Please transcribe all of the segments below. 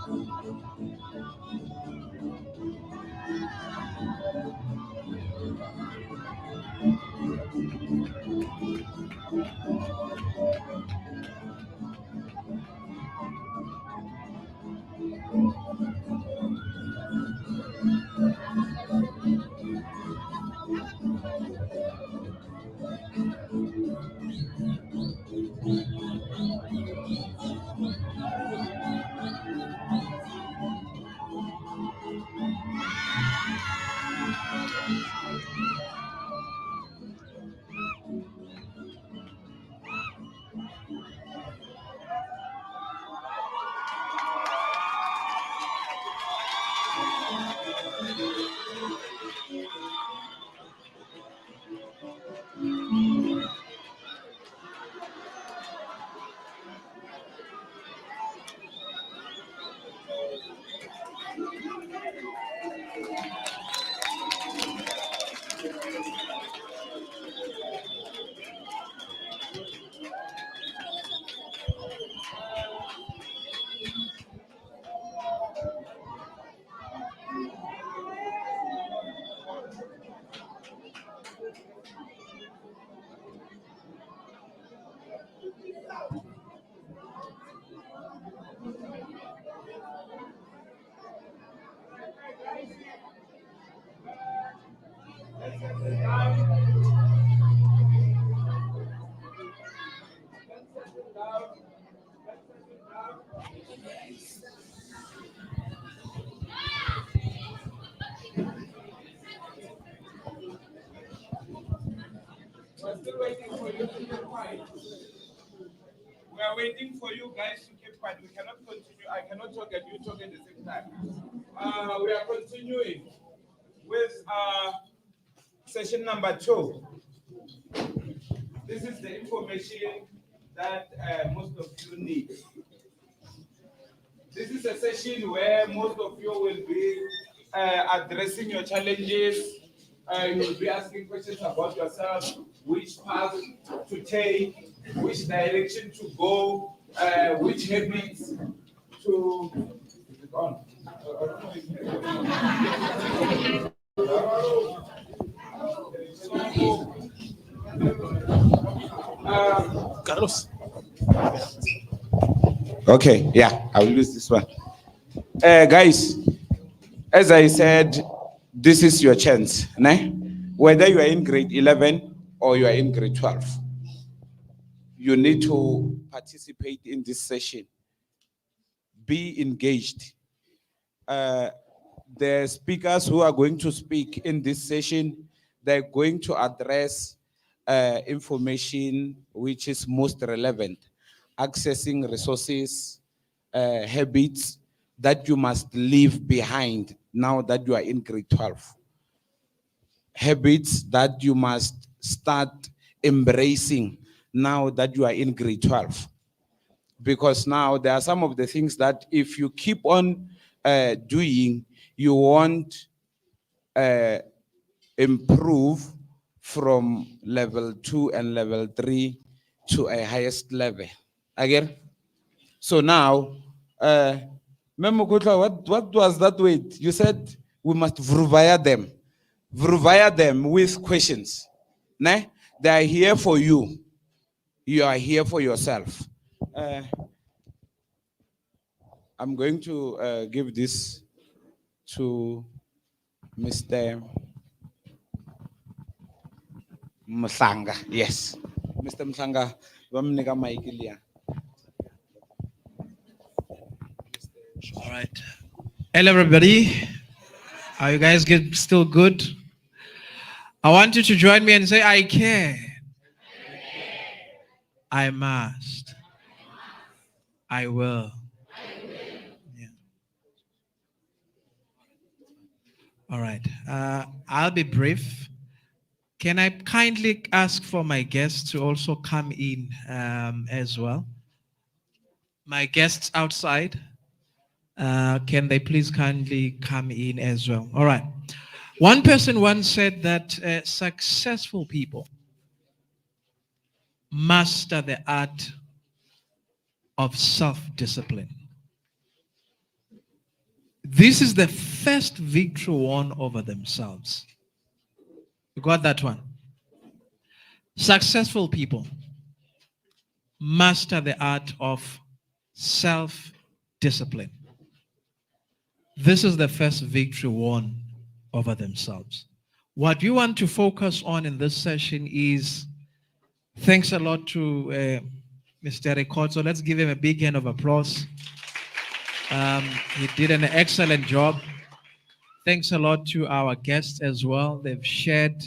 We're still waiting for you to keep quiet. We are waiting for you guys to keep quiet. We cannot continue. I cannot talk and you talk at the same time. We are continuing with session number 2. This is the information that most of you need. This is a session where most of you will be addressing your challenges. You will be asking questions about yourself, which path to take, which direction to go, which habits to. Is it on? Carlos. Okay, yeah, I will use this one. Guys, as I said, this is your chance, né? Whether you are in grade 11 or you are in grade 12, you need to participate in this session. Be engaged. The speakers who are going to speak in this session, they're going to address information which is most relevant, accessing resources, habits that you must leave behind now that you are in grade 12. Habits that you must start embracing now that you are in grade 12. Because now there are some of the things that if you keep on doing, you won't improve from level 2 and level 3 to a highest level. Again? So now, Memokutla, what was that word? You said we must vruvaya them. Vruvaya them with questions. Ne? They are here for you. You are here for yourself. I'm going to give this to Mr. Mhlanga. Yes. Mr. Mhlanga, vamnika mic liya. All right. Hello, everybody. Are you guys still good? I want you to join me and say, I can. I must. I will. Yeah. All right. I'll be brief. Can I kindly ask for my guests to also come in as well? My guests outside, can they please kindly come in as well? All right. One person once said that successful people master the art of self-discipline. This is the first victory won over themselves. You got that one? Successful people master the art of self-discipline. This is the first victory won over themselves. What we want to focus on in this session is, thanks a lot to Mr. Record. So let's give him a big hand of applause. He did an excellent job. Thanks a lot to our guests as well. They've shared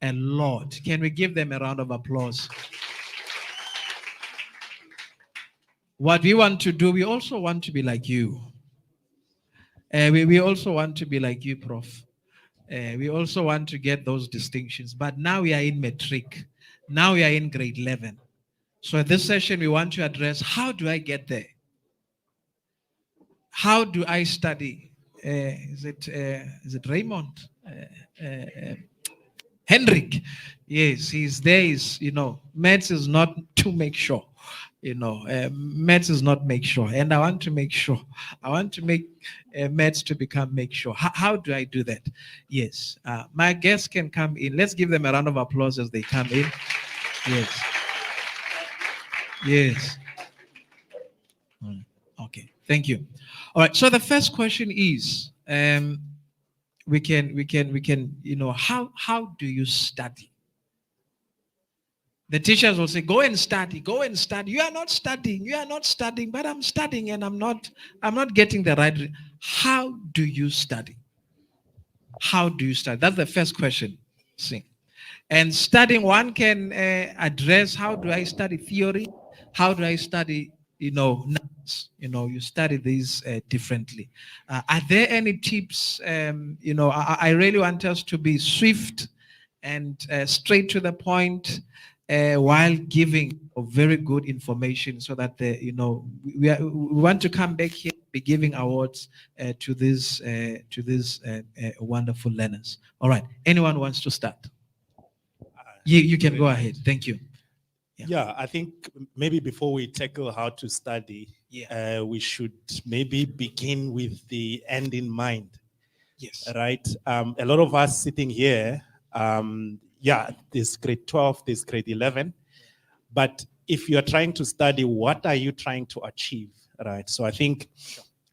a lot. Can we give them a round of applause? What we want to do, we also want to be like you. We also want to be like you, Prof. We also want to get those distinctions. But now we are in matric. Now we are in grade 11. So in this session, we want to address, how do I get there? How do I study? Is it Raymond? Henrik. Yes, he's there. Maths is not to make sure. Maths is not make sure. And I want to make sure. I want to make maths to become make sure. How do I do that? Yes. My guests can come in. Let's give them a round of applause as they come in. Yes. Yes. Okay. Thank you. All right. So the first question is, we can, how do you study? The teachers will say, go and study, go and study. You are not studying, but I'm studying and I'm not getting the right. How do you study? How do you study? That's the first question. See. And studying, one can address, how do I study theory? How do I study, numbers? You study these differently. Are there any tips? I really want us to be swift and straight to the point, while giving very good information, so that we want to come back here, be giving awards to these wonderful learners. All right. Anyone wants to start? You can go ahead. Thank you. Yeah, I think maybe before we tackle how to study, we should maybe begin with the end in mind. Yes. Right. A lot of us sitting here, there's grade 12, there's grade 11. But if you're trying to study, what are you trying to achieve? Right. So I think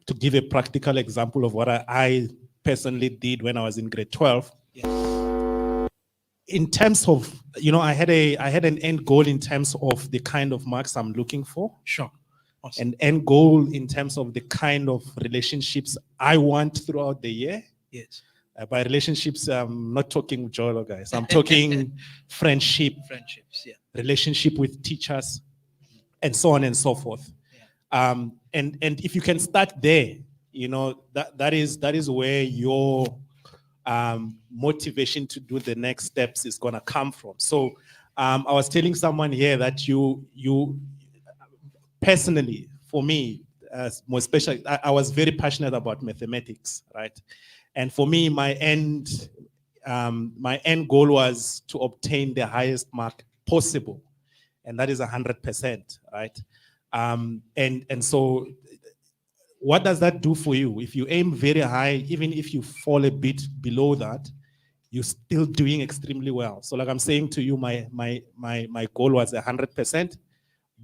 to give a practical example of what I personally did when I was in grade 12, in terms of, I had an end goal in terms of the kind of marks I'm looking for. Sure. Awesome. An end goal in terms of the kind of relationships I want throughout the year. Yes. By relationships, I'm not talking Jolo, guys. I'm talking friendships, relationship with teachers, and so on and so forth. Yeah. And if you can start there, that is where your motivation to do the next steps is going to come from. So I was telling someone here that you personally, for me, more especially, I was very passionate about mathematics, right? And for me, my end goal was to obtain the highest mark possible, and that is 100%, right? And so, what does that do for you? If you aim very high, even if you fall a bit below that, you're still doing extremely well. So, like I'm saying to you, my goal was 100%,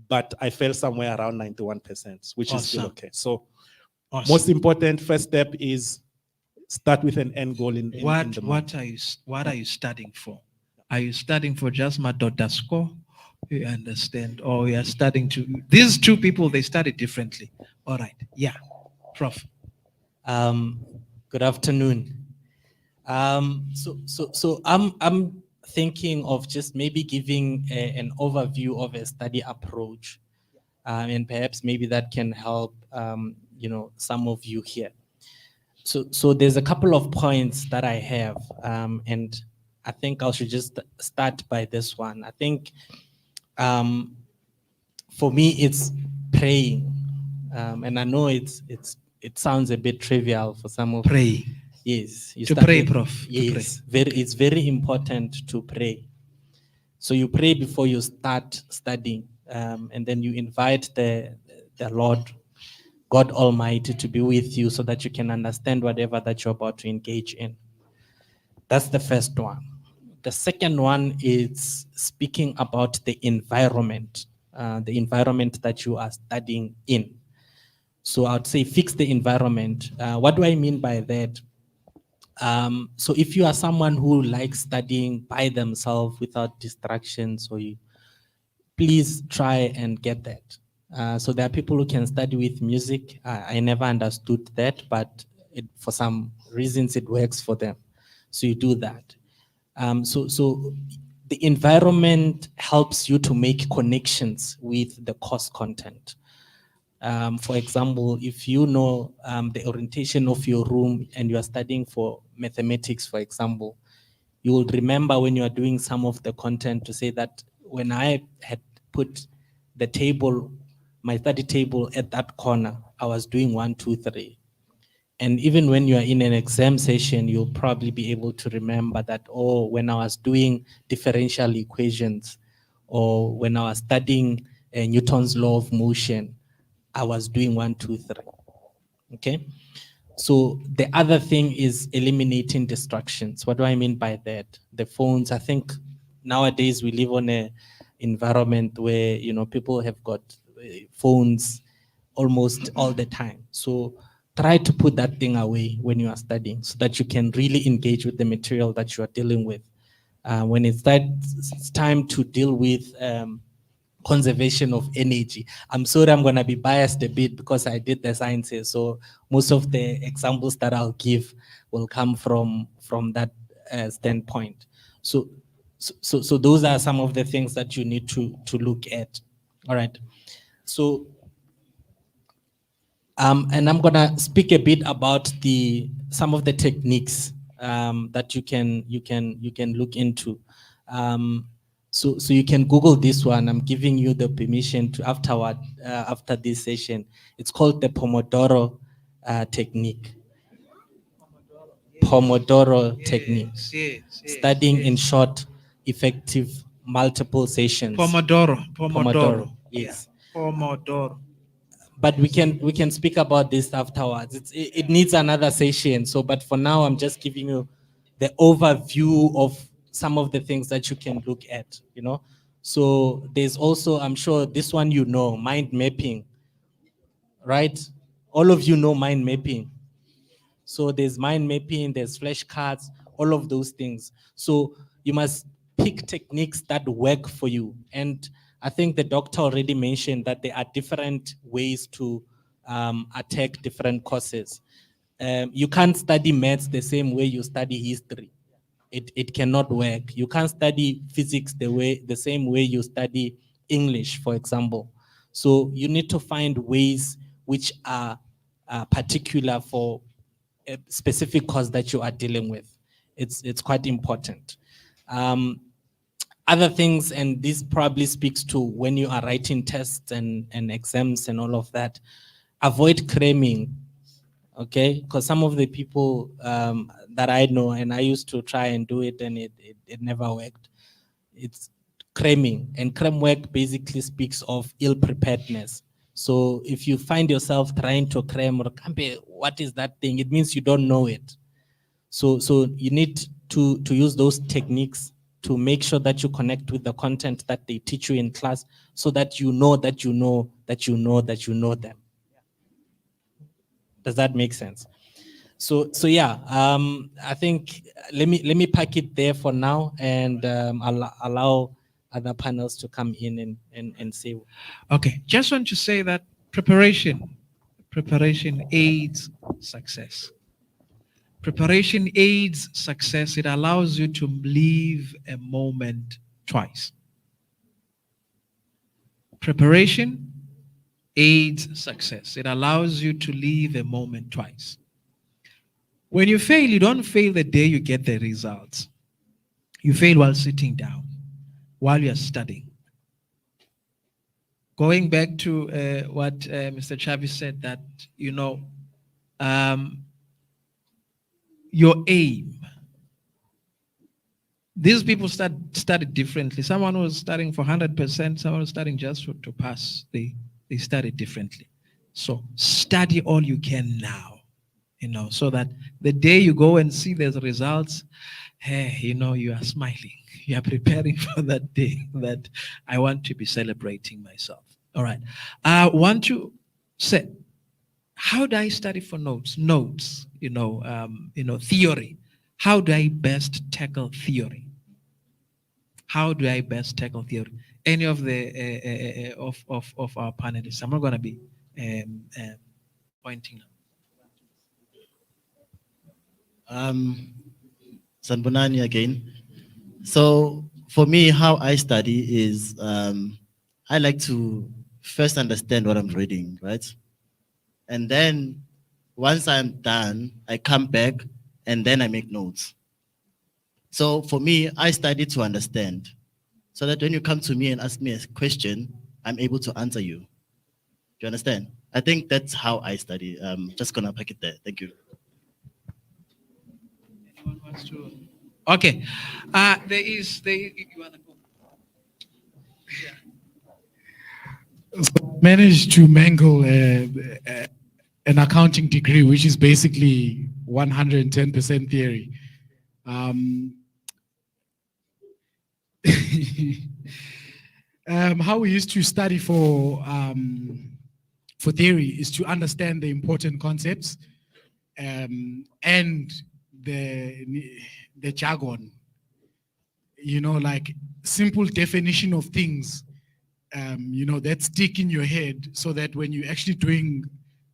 but I fell somewhere around 91%, which is still okay. So, most important first step is start with an end goal in the mind. What are you studying for? Are you studying for just my daughter's score? You understand? Or you are studying to, these two people, they study differently. All right. Yeah. Prof. Good afternoon. So I'm thinking of just maybe giving an overview of a study approach, and perhaps maybe that can help some of you here. So there's a couple of points that I have, and I think I should just start by this one. I think for me it's praying, and I know it sounds a bit trivial for some of pray. Yes, to pray, Prof. Yes, it's very important to pray. So you pray before you start studying, and then you invite the Lord God Almighty to be with you so that you can understand whatever that you're about to engage in. That's the first one. The second one is speaking about the environment that you are studying in. So I would say fix the environment. What do I mean by that? So if you are someone who likes studying by themselves without distractions, please try and get that. So there are people who can study with music. I never understood that, but for some reasons it works for them. So you do that. So the environment helps you to make connections with the course content. For example, if you know the orientation of your room and you are studying for mathematics, for example, you will remember when you are doing some of the content to say that when I had put the table, my study table at that corner, I was doing 1, 2, 3. And even when you are in an exam session, you'll probably be able to remember that, oh, when I was doing differential equations, or when I was studying Newton's law of motion, I was doing 1, 2, 3. Okay. So the other thing is eliminating distractions. What do I mean by that? The phones. I think nowadays we live on a environment where people have got phones almost all the time. So try to put that thing away when you are studying, so that you can really engage with the material that you are dealing with. When it's time to deal with conservation of energy. I'm sorry, I'm going to be biased a bit because I did the sciences. So most of the examples that I'll give will come from that standpoint. So those are some of the things that you need to look at. All right. So, and I'm going to speak a bit about some of the techniques that you can look into. So you can Google this one. I'm giving you the permission to after this session. It's called the Pomodoro technique. Pomodoro technique. Yes, Studying in short, effective, multiple sessions. Pomodoro. Yes. Pomodoro. But we can speak about this afterwards. It needs another session. So, but for now, I'm just giving you the overview of some of the things that you can look at, So there's also, I'm sure this one, mind mapping, right? All of you know mind mapping. So there's mind mapping, there's flashcards, all of those things. So you must pick techniques that work for you. And I think the doctor already mentioned that there are different ways to attack different courses. You can't study maths the same way you study history. It cannot work. You can't study physics the same way you study English, for example. So you need to find ways which are particular for a specific course that you are dealing with. It's quite important. Other things, and this probably speaks to when you are writing tests and exams and all of that, avoid cramming. Okay, because some of the people that I know, and I used to try and do it, and it never worked. It's cramming, and cram work basically speaks of ill preparedness. So if you find yourself trying to cram, what is that thing? It means you don't know it. So you need to use those techniques to make sure that you connect with the content that they teach you in class, so that you know that you know that you know that you know them. Does that make sense? So yeah, I think let me pack it there for now, and allow other panels to come in and say. Okay, just want to say that preparation aids success. Preparation aids success. It allows you to live a moment twice. Preparation aids success. It allows you to live a moment twice. When you fail, you don't fail the day you get the results. You fail while sitting down, while you're studying. Going back to what Mr. Chavis said, that, your aim. These people studied differently. Someone was studying for 100%, someone was studying just to pass. They studied differently. So study all you can now, so that the day you go and see those results, hey, you are smiling. You are preparing for that day that I want to be celebrating myself. All right. I want to say, how do I study for notes? Notes, theory. How do I best tackle theory? How do I best tackle theory? Any of the of our panelists? I'm not going to be pointing out. Sanbonani again. So for me, how I study is I like to first understand what I'm reading, right? And then once I'm done, I come back and then I make notes. So for me, I study to understand so that when you come to me and ask me a question, I'm able to answer you. Do you understand? I think that's how I study. Just gonna pack it there. Thank you. Anyone wants to? Okay. You want to go? Managed to mangle an accounting degree, which is basically 110% theory. How we used to study for theory is to understand the important concepts and the jargon, like simple definition of things, that stick in your head so that when you're actually doing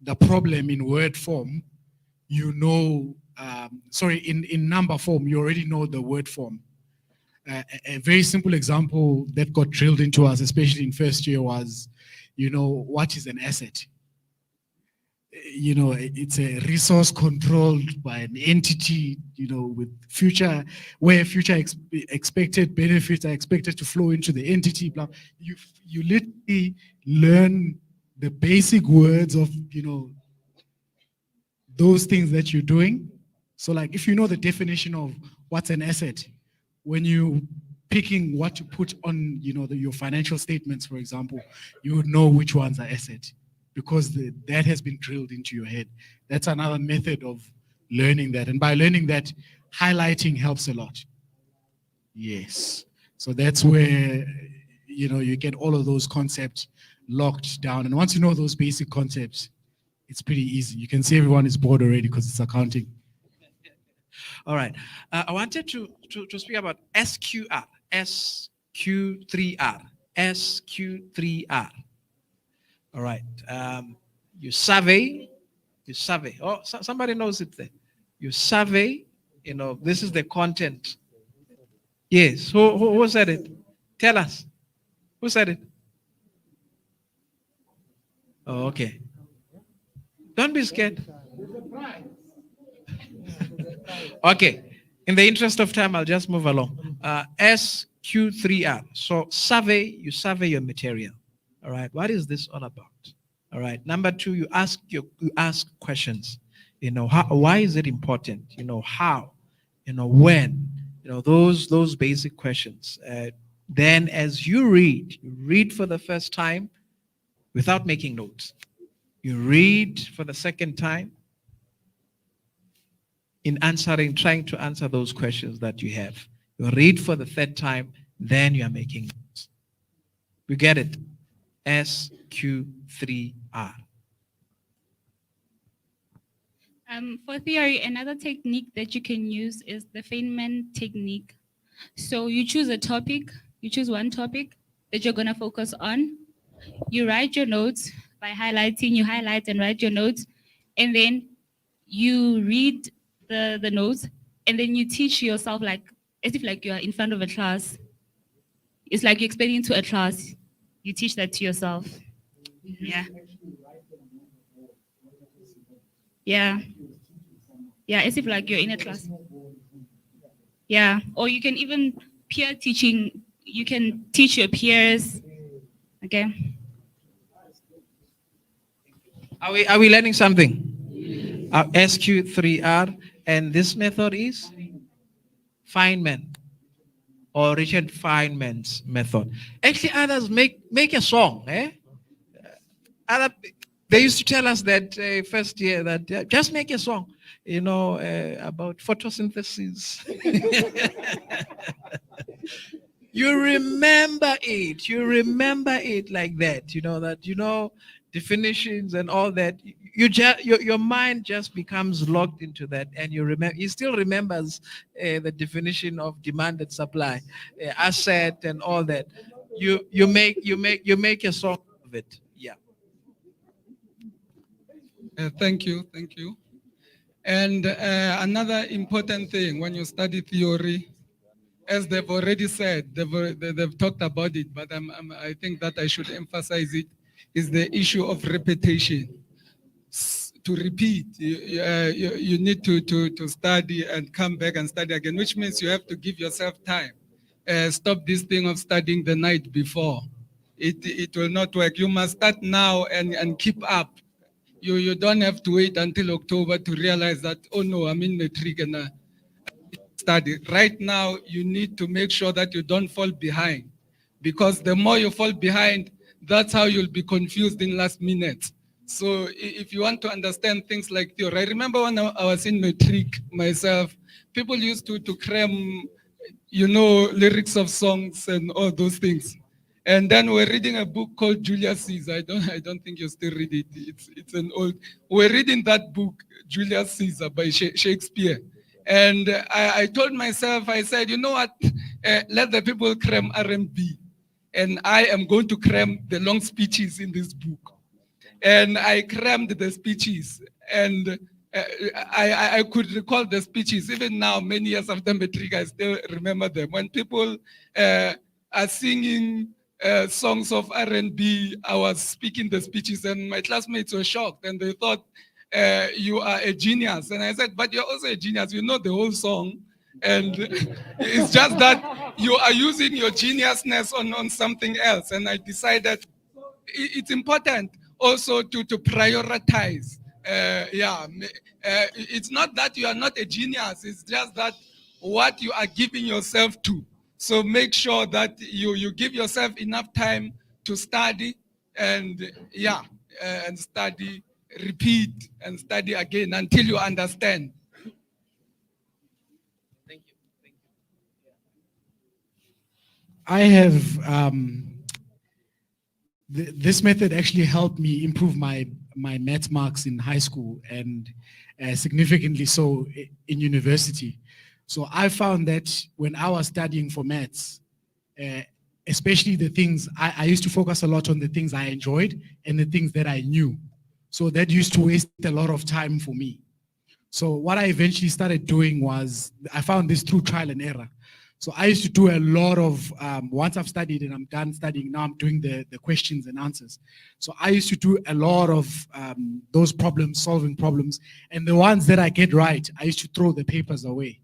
the problem in word form, in number form, you already know the word form. A very simple example that got drilled into us, especially in first year, was, what is an asset? It's a resource controlled by an entity, with where future expected benefits are expected to flow into the entity. Blah. You literally learn the basic words of, those things that you're doing. So like, if you know the definition of what's an asset, when you picking what to put on, your financial statements, for example, you would know which ones are asset because that has been drilled into your head. That's another method of learning that. And by learning that, highlighting helps a lot. Yes. So that's where, you get all of those concepts locked down. And once you know those basic concepts, it's pretty easy. You can see everyone is bored already because it's accounting. All right. I wanted to speak about SQR, SQ3R, SQ3R. All right. You survey. Oh, somebody knows it there. You survey, this is the content. Yes. Who said it? Tell us. Who said it? Oh, okay. Don't be scared. Okay. In the interest of time, I'll just move along. SQ3R. So you survey your material. All right. What is this all about? All right. Number two, you ask questions. Why is it important? How? When? Those basic questions. Then as you read for the first time without making notes. You read for the second time in trying to answer those questions that you have. You read for the third time, then you are making notes. We get it? SQ3R. For theory, another technique that you can use is the Feynman technique. So you choose one topic that you're going to focus on. You write your notes by highlighting, you highlight and write your notes, and then you read the notes, and then you teach yourself as if you're in front of a class. It's like you're explaining to a class. You teach that to yourself. Yeah. Yeah. Yeah, as if you're in a class. Yeah. Or you can even peer teaching. You can teach your peers. Okay. Are we learning something? SQ3R, and this method is Feynman or Richard Feynman's method. Actually, others make a song. They used to tell us that first year that just make a song, about photosynthesis. You remember it like that, definitions and all that. Your mind just becomes locked into that, and he still remembers the definition of demand and supply, asset and all that. You make a song of it. Yeah. Thank you. And another important thing when you study theory, as they've already said, they've talked about it, but I think that I should emphasize it, is the issue of repetition. To repeat, you need to study and come back and study again, which means you have to give yourself time. Stop this thing of studying the night before. It will not work. You must start now and keep up. You don't have to wait until October to realize that, oh no, I'm in matric and study. Right now, you need to make sure that you don't fall behind, because the more you fall behind, that's how you'll be confused in last minute. So if you want to understand things like theory, I remember when I was in matric myself, people used to cram, lyrics of songs and all those things. And then we're reading a book called Julius Caesar. I don't think you still read it. It's an old. We're reading that book, Julius Caesar by Shakespeare. And I told myself, I said, you know what? Let the people cram R&B, and I am going to cram the long speeches in this book. And I crammed the speeches, and I could recall the speeches. Even now, many years after matric, I still remember them. When people are singing songs of R&B, I was speaking the speeches, and my classmates were shocked, and they thought, you are a genius. And I said, but you're also a genius. You know the whole song. And it's just that you are using your geniusness on something else. And I decided it's important also to prioritize. It's not that you are not a genius. It's just that what you are giving yourself to. So make sure that you give yourself enough time to study and study, repeat and study again until you understand. Thank you. I have this method actually helped me improve my math marks in high school, and significantly so in university. So I found that when I was studying for maths, especially the things, I used to focus a lot on the things I enjoyed and the things that I knew. So that used to waste a lot of time for me. So what I eventually started doing was, I found this through trial and error. So I used to do a lot of, once I've studied and I'm done studying, now I'm doing the questions and answers. So I used to do a lot of those solving problems. And the ones that I get right, I used to throw the papers away.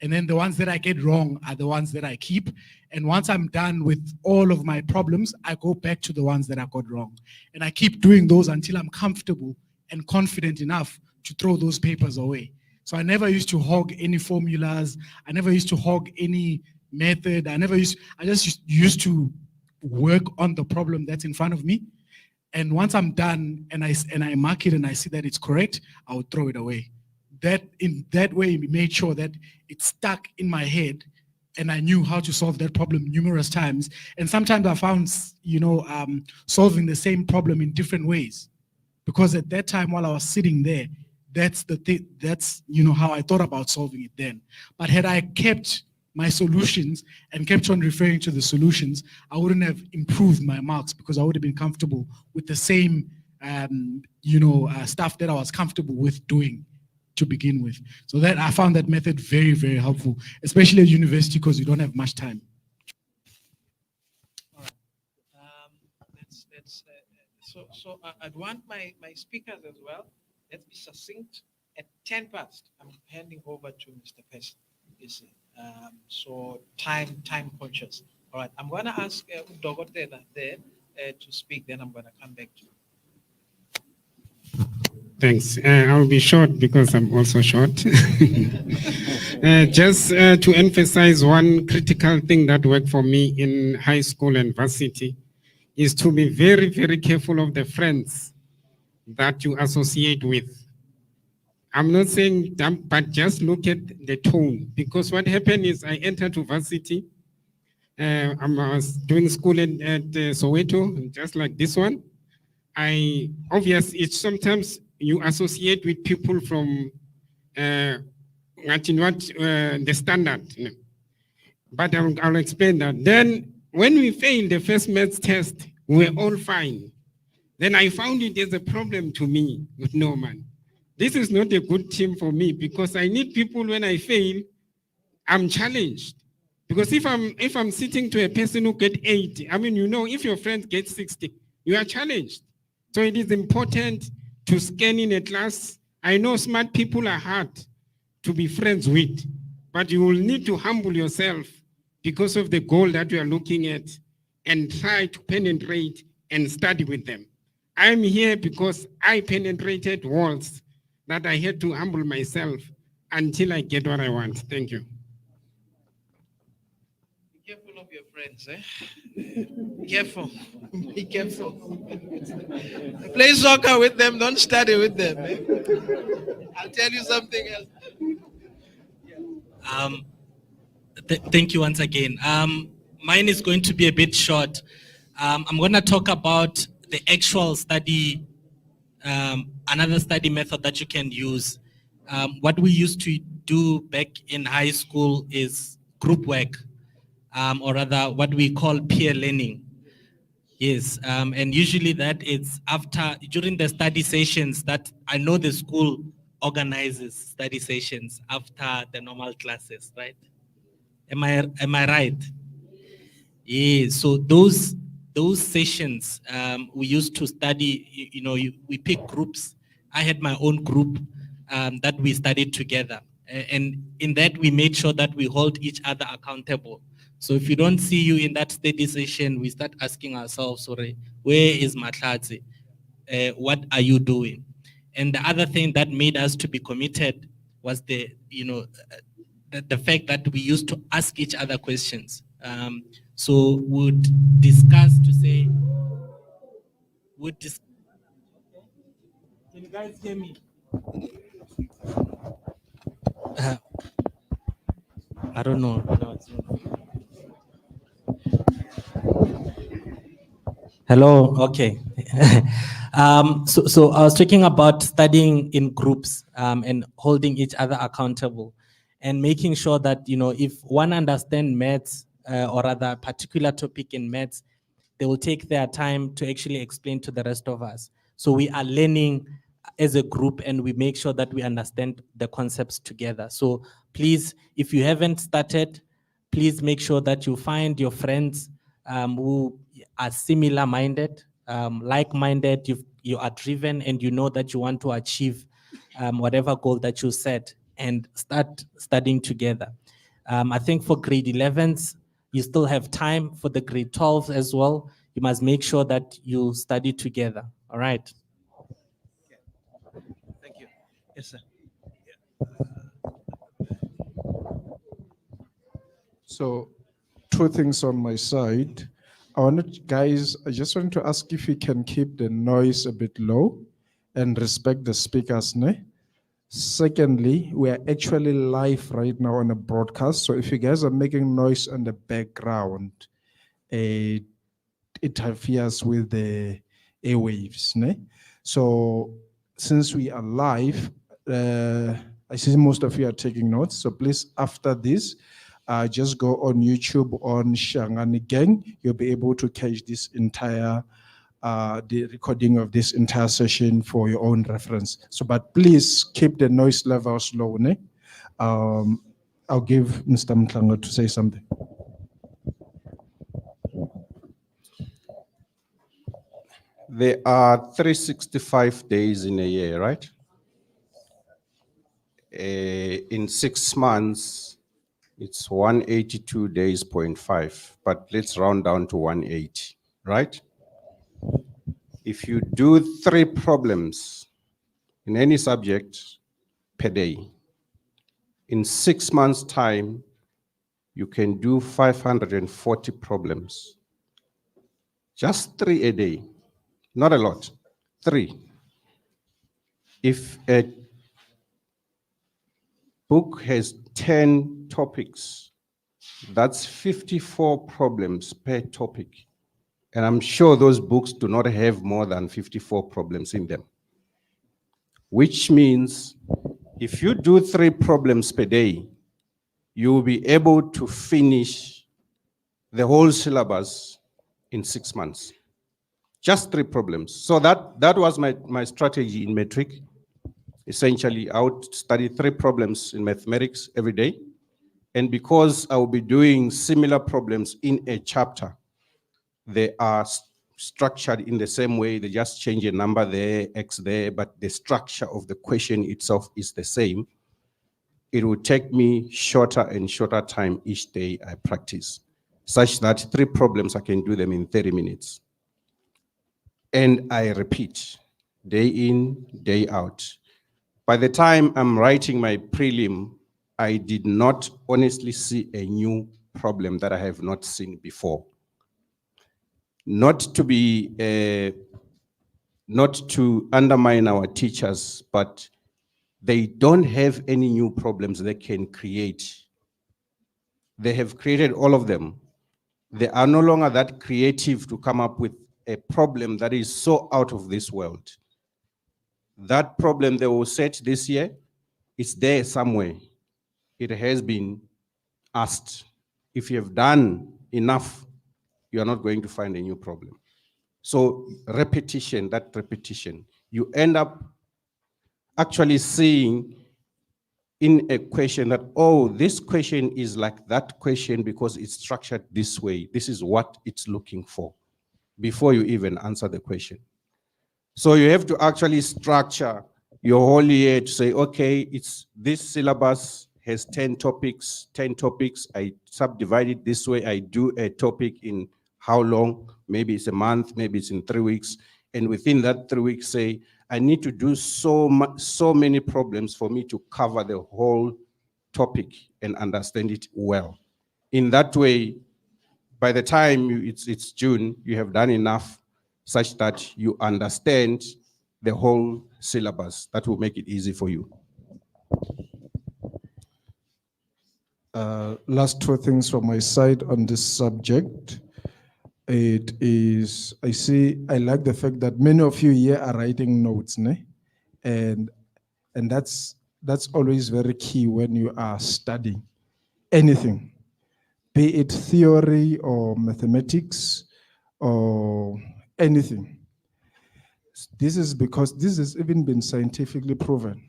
And then the ones that I get wrong are the ones that I keep. And once I'm done with all of my problems, I go back to the ones that I got wrong. And I keep doing those until I'm comfortable and confident enough to throw those papers away. So I never used to hog any formulas. I never used to hog any method. I just used to work on the problem that's in front of me. And once I'm done and I mark it and I see that it's correct, I would throw it away. In that way, we made sure that it stuck in my head and I knew how to solve that problem numerous times. And sometimes I found, solving the same problem in different ways. Because at that time, while I was sitting there, that's how I thought about solving it then. But had I kept my solutions and kept on referring to the solutions, I wouldn't have improved my marks, because I would have been comfortable with the same, stuff that I was comfortable with doing to begin with. So that I found that method very, very helpful, especially at university, because you don't have much time. All right. So I'd want my speakers as well. Let's be succinct. At 10 past, I'm handing over to Mr. Person. So time conscious. All right. I'm going to ask Dogotela there to speak. Then I'm going to come back to you. Thanks. I'll be short because I'm also short. Just to emphasize one critical thing that worked for me in high school and varsity is to be very, very careful of the friends that you associate with. I'm not saying that, but just look at the tone. Because what happened is I entered to varsity. I was doing school at Soweto, just like this one. It's sometimes you associate with people from the standard. But I'll explain that. Then when we failed the first maths test, we were all fine. Then I found it as a problem to me with Norman. This is not a good team for me because I need people when I fail, I'm challenged. Because if I'm sitting to a person who get 80, I mean, if your friend gets 60, you are challenged. So it is important to scan in a class. I know smart people are hard to be friends with, but you will need to humble yourself because of the goal that you are looking at and try to penetrate and study with them. I'm here because I penetrated walls that I had to humble myself until I get what I want. Thank you. Be careful of your friends, eh? Careful. Be careful. Play soccer with them, don't study with them. Eh? I'll tell you something else. Thank you once again. Mine is going to be a bit short. I'm going to talk about the actual study, another study method that you can use. What we used to do back in high school is group work, or rather what we call peer learning. Yes, and usually that is during the study sessions that I know the school organizes study sessions after the normal classes, right? Am I right? Yeah, so those sessions, we used to study, we pick groups. I had my own group that we studied together. And in that, we made sure that we hold each other accountable. So if you don't see you in that study session, we start asking ourselves, sorry, where is Matlatsi? What are you doing? And the other thing that made us to be committed was the fact that we used to ask each other questions. So would discuss to say, can you guys hear me? I don't know. No, it's not. Hello, okay. So I was talking about studying in groups and holding each other accountable and making sure that, if one understands maths or rather a particular topic in maths, they will take their time to actually explain to the rest of us. So we are learning as a group and we make sure that we understand the concepts together. So please, if you haven't started, please make sure that you find your friends who are similar minded, like-minded, you are driven and you know that you want to achieve whatever goal that you set and start studying together. I think for grade 11s, you still have time. For the grade 12s as well, you must make sure that you study together. All right. Thank you. Yes, sir. So, two things on my side. I just want to ask if you can keep the noise a bit low and respect the speakers. Ne? Secondly, we are actually live right now on a broadcast. So if you guys are making noise on the background, it interferes with the airwaves. Ne? So since we are live, I see most of you are taking notes. So please, after this, just go on YouTube on Shangani Gang. You'll be able to catch this entire, the recording of this entire session for your own reference. So, but please keep the noise levels low. Ne? I'll give Mr. Mtlanga to say something. There are 365 days in a year, right? In 6 months, it's 182 days, 0.5, but let's round down to 180, right? If you do 3 problems in any subject per day, in 6 months' time, you can do 540 problems. Just 3 a day, not a lot, 3. if a book has 10 topics, that's 54 problems per topic. And I'm sure those books do not have more than 54 problems in them. Which means if you do 3 problems per day, you will be able to finish the whole syllabus in 6 months. Just 3 problems. So that was my strategy in metric. Essentially, I would study 3 problems in mathematics every day. And because I will be doing similar problems in a chapter, they are structured in the same way. They just change a number there, X there, but the structure of the question itself is the same. It will take me shorter and shorter time each day I practice, such that 3 problems, I can do them in 30 minutes. And I repeat, day in, day out. By the time I'm writing my prelim, I did not honestly see a new problem that I have not seen before. Not to undermine our teachers, but they don't have any new problems they can create. They have created all of them. They are no longer that creative to come up with a problem that is so out of this world. That problem they will set this year, it's there somewhere. It has been asked. If you have done enough, you are not going to find a new problem. So repetition, that repetition, you end up actually seeing in a question that, oh, this question is like that question because it's structured this way. This is what it's looking for before you even answer the question. So you have to actually structure your whole year to say, okay, it's this syllabus has 10 topics, I subdivide it this way, I do a topic in how long, maybe it's a month, maybe it's in 3 weeks, and within that 3 weeks say, I need to do so many problems for me to cover the whole topic and understand it well. In that way, by the time it's June, you have done enough such that you understand the whole syllabus. That will make it easy for you. Last 2 things from my side on this subject. It is, I like the fact that many of you here are writing notes, ne? And that's always very key when you are studying anything, be it theory or mathematics or anything. This is because this has even been scientifically proven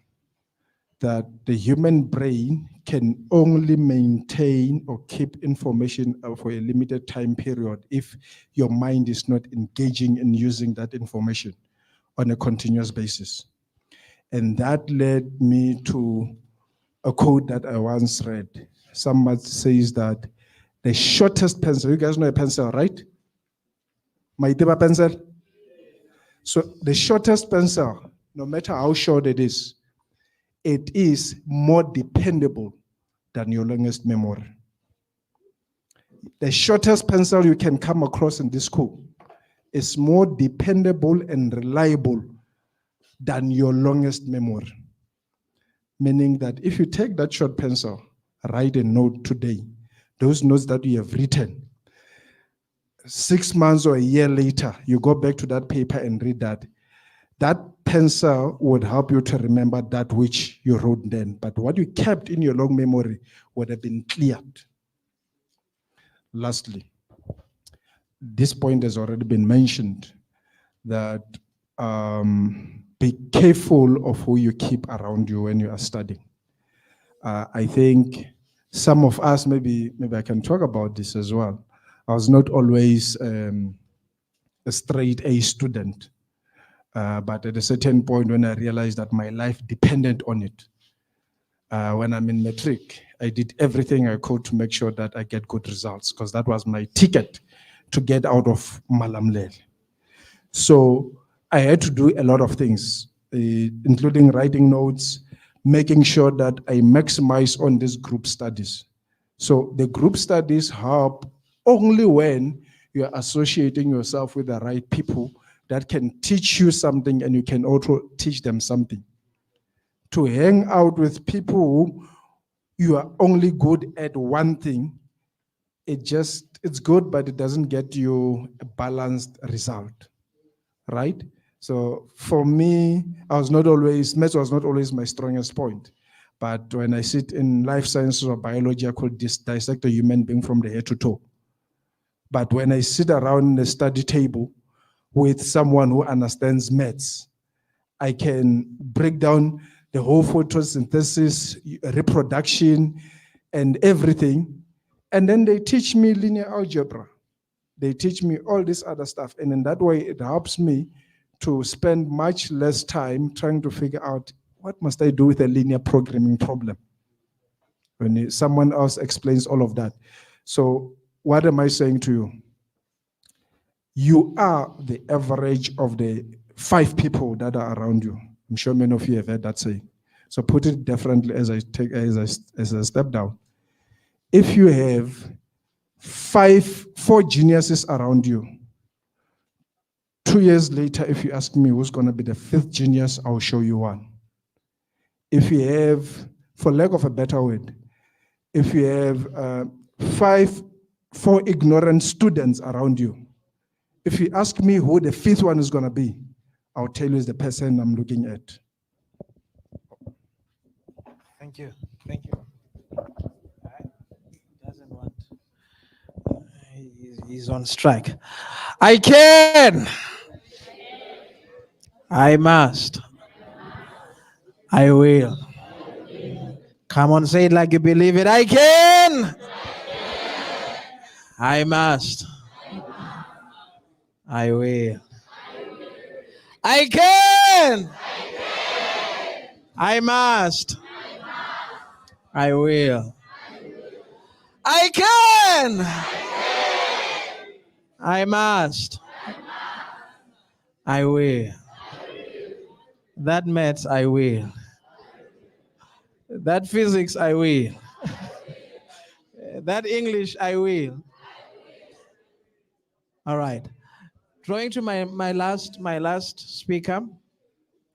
that the human brain can only maintain or keep information for a limited time period if your mind is not engaging in using that information on a continuous basis. And that led me to a quote that I once read. Someone says that the shortest pencil, you guys know a pencil, right? Maitiba pencil? So the shortest pencil, no matter how short it is more dependable than your longest memory. The shortest pencil you can come across in this school is more dependable and reliable than your longest memory. Meaning that if you take that short pencil, write a note today, those notes that you have written, 6 months or a year later, you go back to that paper and read that. That pencil would help you to remember that which you wrote then, but what you kept in your long memory would have been cleared. Lastly, this point has already been mentioned, that be careful of who you keep around you when you are studying. I think some of us, maybe I can talk about this as well. I was not always a straight A student. But at a certain point when I realized that my life depended on it, when I'm in matric, I did everything I could to make sure that I get good results, because that was my ticket to get out of Malamlele. So I had to do a lot of things, including writing notes, making sure that I maximize on these group studies. So the group studies help only when you are associating yourself with the right people that can teach you something and you can also teach them something. to hang out with people who you are only good at one thing, it's good, but it doesn't get you a balanced result, right? So for me, maths was not always my strongest point. But when I sit in life sciences or biology, I could dissect a human being from the head to toe. But when I sit around the study table with someone who understands maths, I can break down the whole photosynthesis, reproduction, and everything. And then they teach me linear algebra. They teach me all this other stuff. And in that way, it helps me to spend much less time trying to figure out what must I do with a linear programming problem when someone else explains all of that. So what am I saying to you? You are the average of the 5 people that are around you. I'm sure many of you have heard that saying. So put it differently as I step down. If you have 4 geniuses around you, 2 years later, if you ask me who's going to be the 5th genius, I'll show you one. If you have, for lack of a better word, if you have 4 ignorant students around you, if you ask me who the 5th one is going to be, I'll tell you is the person I'm looking at. Thank you. Thank you. Doesn't want. He's on strike. I can. I must. I will. Come on, say it like you believe it. I can. I must. I will. I can. I must. I will. I can. I must. I will. That maths, I will. That physics, I will. That English, I will. All right. Drawing to my last speaker,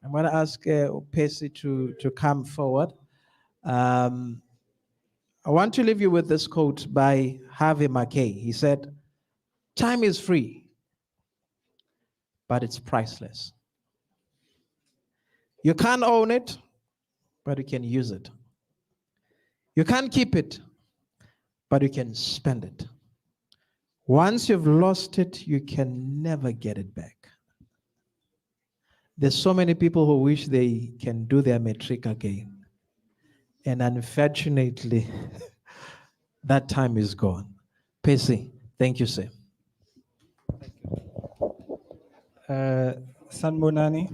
I'm going to ask Pesi to come forward. I want to leave you with this quote by Harvey Mackay. He said, "Time is free, but it's priceless. You can't own it, but you can use it. You can't keep it, but you can spend it. Once you've lost it, you can never get it back." There's so many people who wish they can do their matric again. And unfortunately, that time is gone. Pesi, thank you, sir. Sanbonani.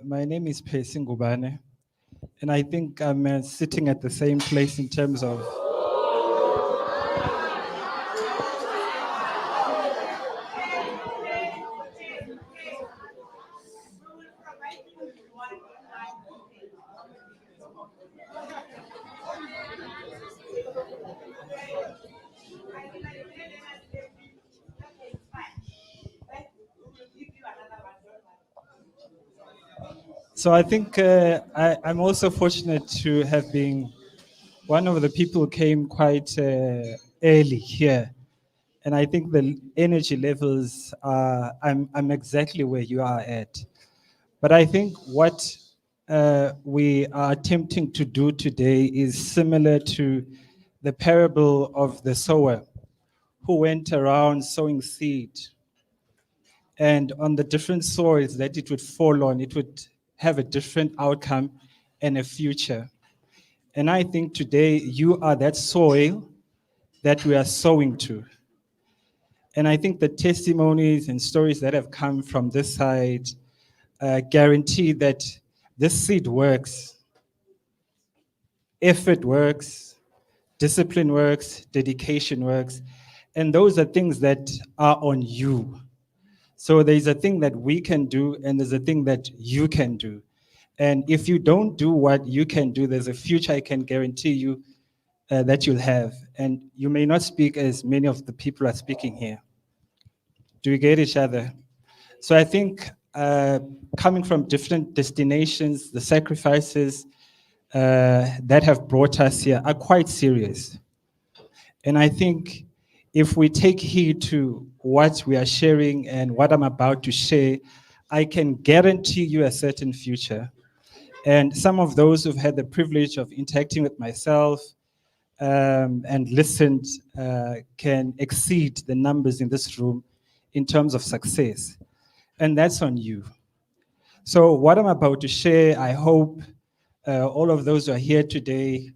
My name is Pesi Ngubane, and I think I'm sitting at the same place in terms of So I think I'm also fortunate to have been one of the people who came quite early here. And I think the energy levels are, I'm exactly where you are at. But I think what we are attempting to do today is similar to the parable of the sower who went around sowing seed. And on the different soils that it would fall on, it would have a different outcome and a future. And I think today you are that soil that we are sowing to. And I think the testimonies and stories that have come from this side guarantee that this seed works. Effort works, discipline works, dedication works. And those are things that are on you. So there's a thing that we can do, and there's a thing that you can do. And if you don't do what you can do, there's a future I can guarantee you that you'll have. And you may not speak as many of the people are speaking here. Do we get each other? So I think coming from different destinations, the sacrifices that have brought us here are quite serious. And I think if we take heed to what we are sharing and what I'm about to share, I can guarantee you a certain future. And some of those who've had the privilege of interacting with myself and listened can exceed the numbers in this room in terms of success. And that's on you. So what I'm about to share, I hope all of those who are here today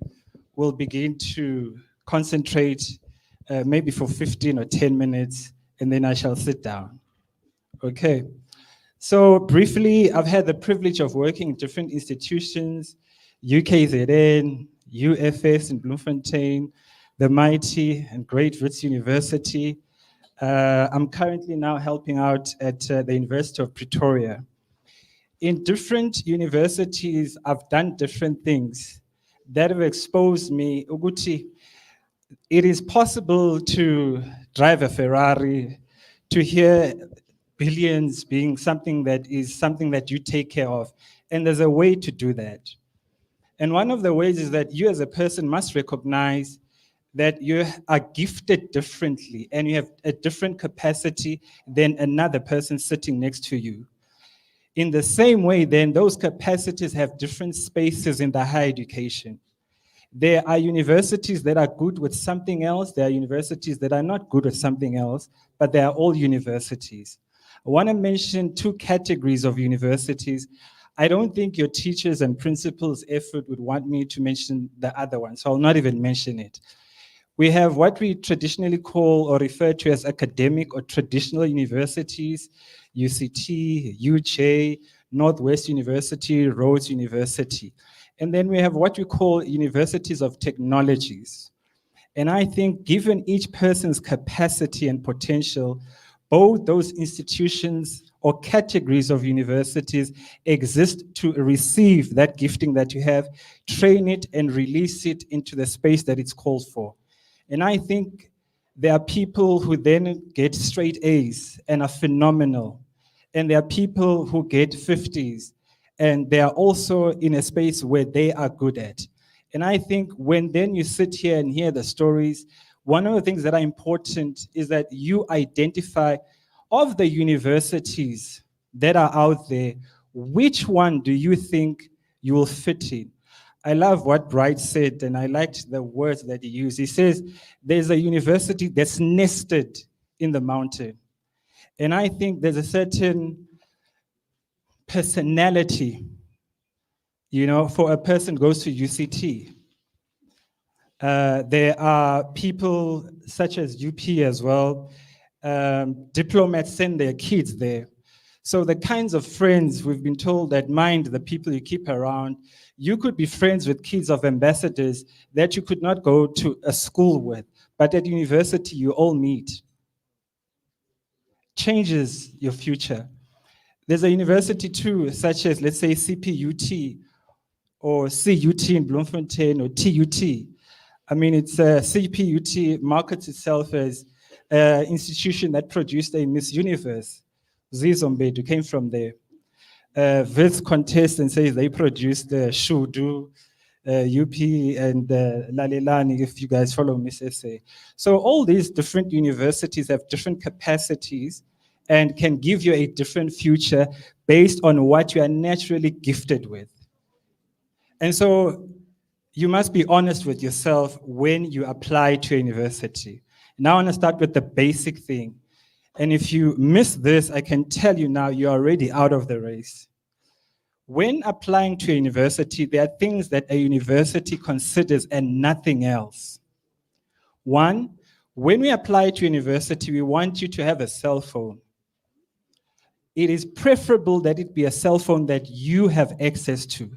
will begin to concentrate maybe for 15 or 10 minutes, and then I shall sit down. Okay. So briefly, I've had the privilege of working in different institutions, UKZN, UFS in Bloemfontein, the mighty and great Wits University. I'm currently now helping out at the University of Pretoria. In different universities, I've done different things that have exposed me, Uguti. It is possible to drive a Ferrari, to hear billions being something that you take care of. And there's a way to do that. And one of the ways is that you as a person must recognize that you are gifted differently and you have a different capacity than another person sitting next to you. In the same way, then, those capacities have different spaces in the higher education. There are universities that are good with something else. There are universities that are not good with something else, but they are all universities. I want to mention two categories of universities. I don't think your teachers and principals effort would want me to mention the other one, so I'll not even mention it. We have what we traditionally call or refer to as academic or traditional universities, UCT, UJ, Northwest University, Rhodes University. And then we have what we call universities of technologies. And I think given each person's capacity and potential, both those institutions or categories of universities exist to receive that gifting that you have, train it and release it into the space that it's called for. And I think there are people who then get straight A's and are phenomenal. And there are people who get 50s and they are also in a space where they are good at. And I think when then you sit here and hear the stories, one of the things that are important is that you identify of the universities that are out there, which one do you think you will fit in? I love what Bright said, and I liked the words that he used. He says, there's a university that's nested in the mountain. And I think there's a certain personality, for a person who goes to UCT. There are people such as UP as well. Diplomats send their kids there. So the kinds of friends we've been told that mind the people you keep around, you could be friends with kids of ambassadors that you could not go to a school with, but at university you all meet. Changes your future. There's a university too, such as, let's say, CPUT or CUT in Bloemfontein or TUT. I mean, it's CPUT markets itself as an institution that produced a Miss Universe. Zizombe, who came from there. Wits contest and says they produced Shudu, UP, and Lalelani, if you guys follow Miss SA. So all these different universities have different capacities and can give you a different future based on what you are naturally gifted with. And so you must be honest with yourself when you apply to a university. Now I want to start with the basic thing. And if you miss this, I can tell you now, you're already out of the race. When applying to a university, there are things that a university considers and nothing else. One, when we apply to university, we want you to have a cell phone. It is preferable that it be a cell phone that you have access to.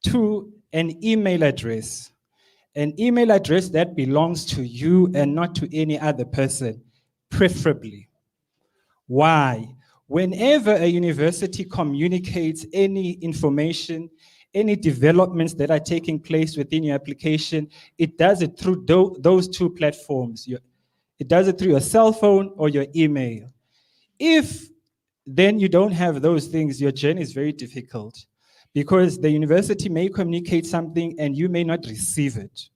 Two, an email address. An email address that belongs to you and not to any other person. Preferably. Why? Whenever a university communicates any information, any developments that are taking place within your application, it does it through those two platforms. It does it through your cell phone or your email. If then you don't have those things, your journey is very difficult because the university may communicate something and you may not receive it.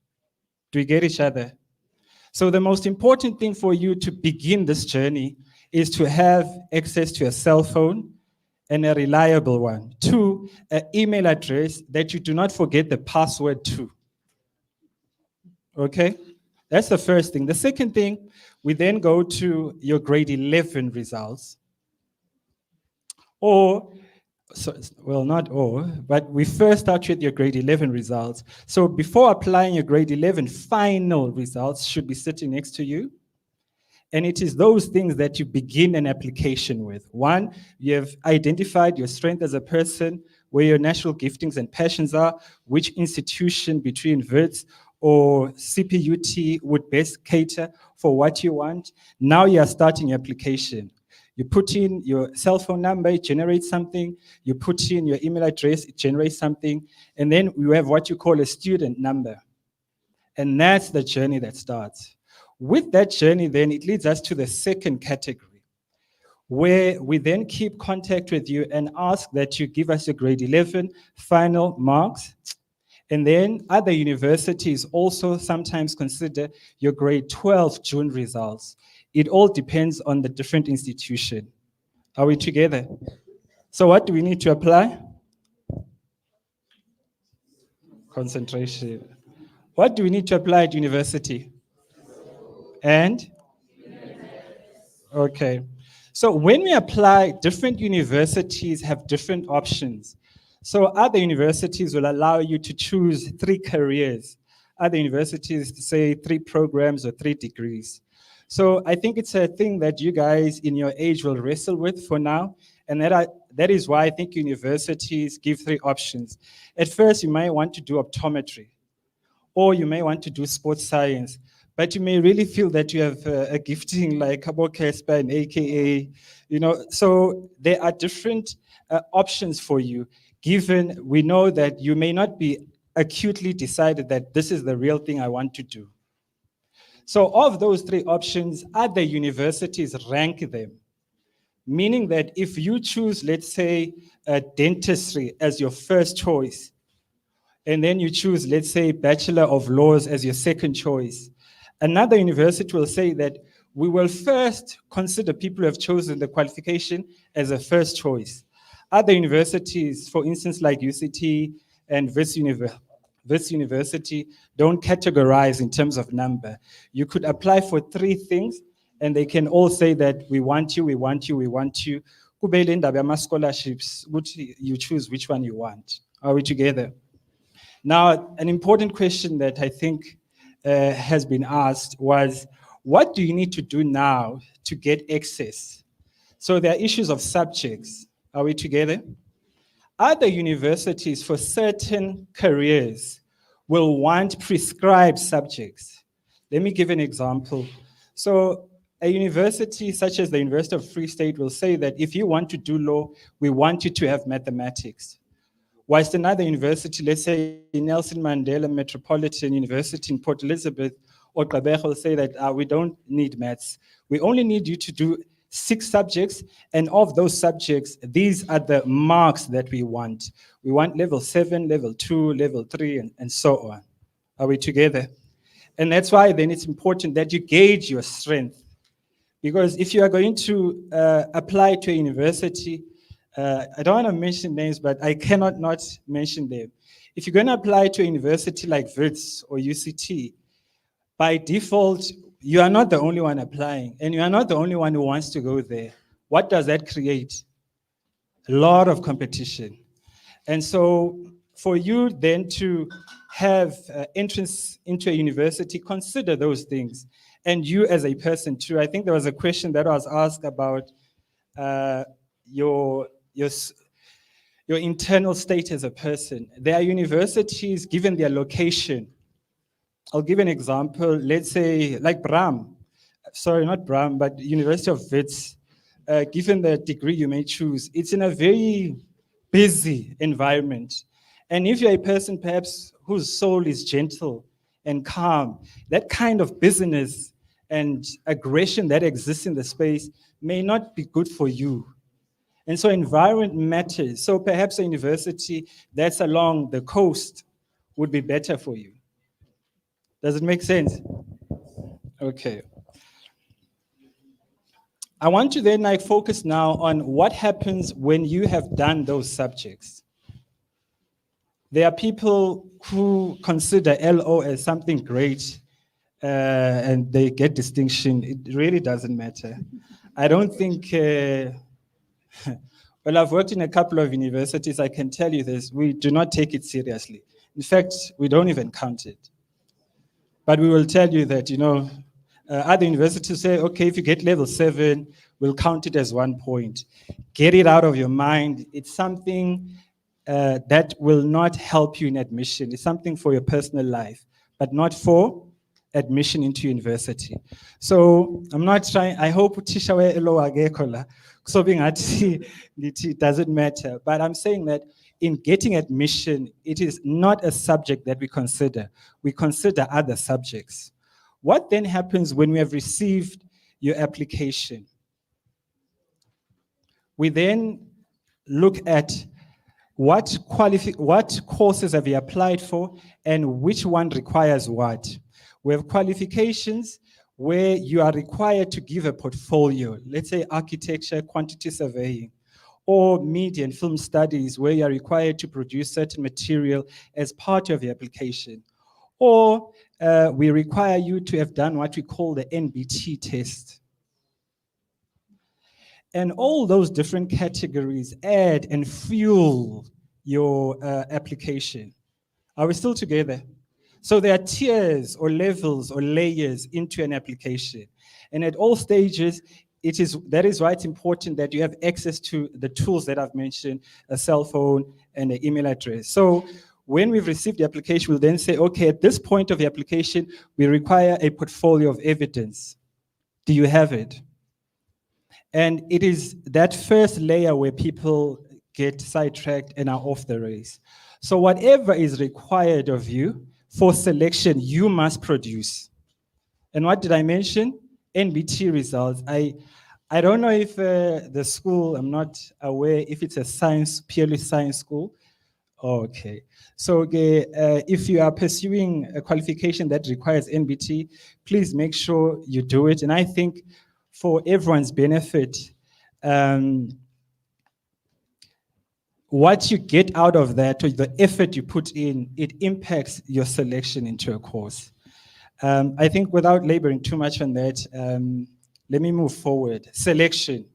Do we get each other? So the most important thing for you to begin this journey is to have access to a cell phone and a reliable one. 2, an email address that you do not forget the password to. Okay? That's the first thing. The second thing, we then go to your grade 11 results. Or, so, well, not or, but we first start with your grade 11 results. So before applying your grade 11, final results should be sitting next to you. And it is those things that you begin an application with. 1, you have identified your strength as a person, where your natural giftings and passions are, which institution between WITS or CPUT would best cater for what you want. Now you are starting your application. You put in your cell phone number, it generates something. You put in your email address, it generates something. And then we have what you call a student number. And that's the journey that starts. With that journey, then it leads us to the second category, where we then keep contact with you and ask that you give us your grade 11 final marks. And then other universities also sometimes consider your grade 12 June results. It all depends on the different institution. Are we together? So what do we need to apply? Concentration. What do we need to apply at university? And? Okay. So when we apply, different universities have different options. So other universities will allow you to choose 3 careers. Other universities say 3 programs or 3 degrees. So I think it's a thing that you guys in your age will wrestle with for now. And that is why I think universities give 3 options. At first, you might want to do optometry, or you may want to do sports science, but you may really feel that you have a gifting like Kabo Casper and AKA, so there are different options for you, given we know that you may not be acutely decided that this is the real thing I want to do. So of those 3 options, other universities rank them, meaning that if you choose, let's say, dentistry as your first choice, and then you choose, let's say, Bachelor of Laws as your second choice, another university will say that we will first consider people who have chosen the qualification as a first choice. Other universities, for instance, like UCT and Wits University, don't categorize in terms of number. You could apply for 3 things, and they can all say that we want you, we want you, we want you. Kubele indaba yama scholarships, you choose which one you want. Are we together? Now, an important question that I think has been asked was, what do you need to do now to get access? So there are issues of subjects. Are we together? Other universities for certain careers will want prescribed subjects. Let me give an example. So a university such as the University of Free State will say that if you want to do law, we want you to have mathematics. Whilst another university, let's say Nelson Mandela Metropolitan University in Port Elizabeth or Gqeberha, will say that we don't need maths. We only need you to do 6 subjects, and of those subjects, these are the marks that we want. We want level 7, level 2, level 3, and so on. Are we together? And that's why then it's important that you gauge your strength. Because if you are going to apply to a university, I don't want to mention names, but I cannot not mention them. If you're going to apply to a university like WITS or UCT, by default, you are not the only one applying, and you are not the only one who wants to go there. What does that create? A lot of competition. And so for you then to have entrance into a university, consider those things. And you as a person too. I think there was a question that was asked about your internal state as a person. There are universities, given their location. I'll give an example. Let's say like Bram, sorry, not Bram, but University of Wits, given the degree you may choose, it's in a very busy environment. And if you're a person perhaps whose soul is gentle and calm, that kind of busyness and aggression that exists in the space may not be good for you. And so environment matters. So perhaps a university that's along the coast would be better for you. Does it make sense? Okay. I want to then focus now on what happens when you have done those subjects. There are people who consider LO as something great and they get distinction. It really doesn't matter. I don't think, well, I've worked in a couple of universities. I can tell you this, we do not take it seriously. In fact, we don't even count it. But we will tell you that, other universities say, okay, if you get level 7, we'll count it as 1 point. Get it out of your mind. It's something that will not help you in admission. It's something for your personal life, but not for admission into university. So I'm not trying, I hope Tishawe Elo Agekola, so being at it doesn't matter. But I'm saying that in getting admission, it is not a subject that we consider. We consider other subjects. What then happens when we have received your application? We then look at what courses have you applied for and which one requires what. We have qualifications where you are required to give a portfolio, let's say architecture, quantity surveying, or media and film studies where you are required to produce certain material as part of your application. Or we require you to have done what we call the NBT test. And all those different categories add and fuel your application. Are we still together? So there are tiers or levels or layers into an application. And at all stages, that is why it's important that you have access to the tools that I've mentioned, a cell phone and an email address. So when we've received the application, we'll then say, okay, at this point of the application, we require a portfolio of evidence. Do you have it? And it is that first layer where people get sidetracked and are off the race. So whatever is required of you for selection, you must produce. And what did I mention? NBT results. I don't know if the school, I'm not aware if it's a purely science school. Okay. So if you are pursuing a qualification that requires NBT, please make sure you do it. And I think for everyone's benefit, what you get out of that, or the effort you put in, it impacts your selection into a course. I think without laboring too much on that, let me move forward. Selection.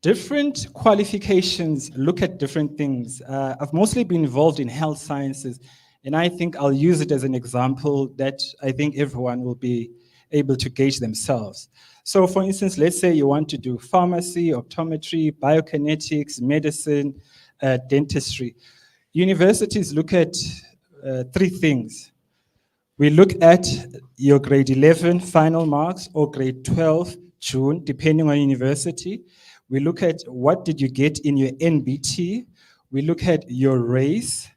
Different qualifications look at different things. I've mostly been involved in health sciences, and I think I'll use it as an example that I think everyone will be able to gauge themselves. So for instance, let's say you want to do pharmacy, optometry, biokinetics, medicine, dentistry. Universities look at 3 things. We look at your grade 11 final marks or grade 12 June, depending on university. We look at what did you get in your NBT. We look at your race.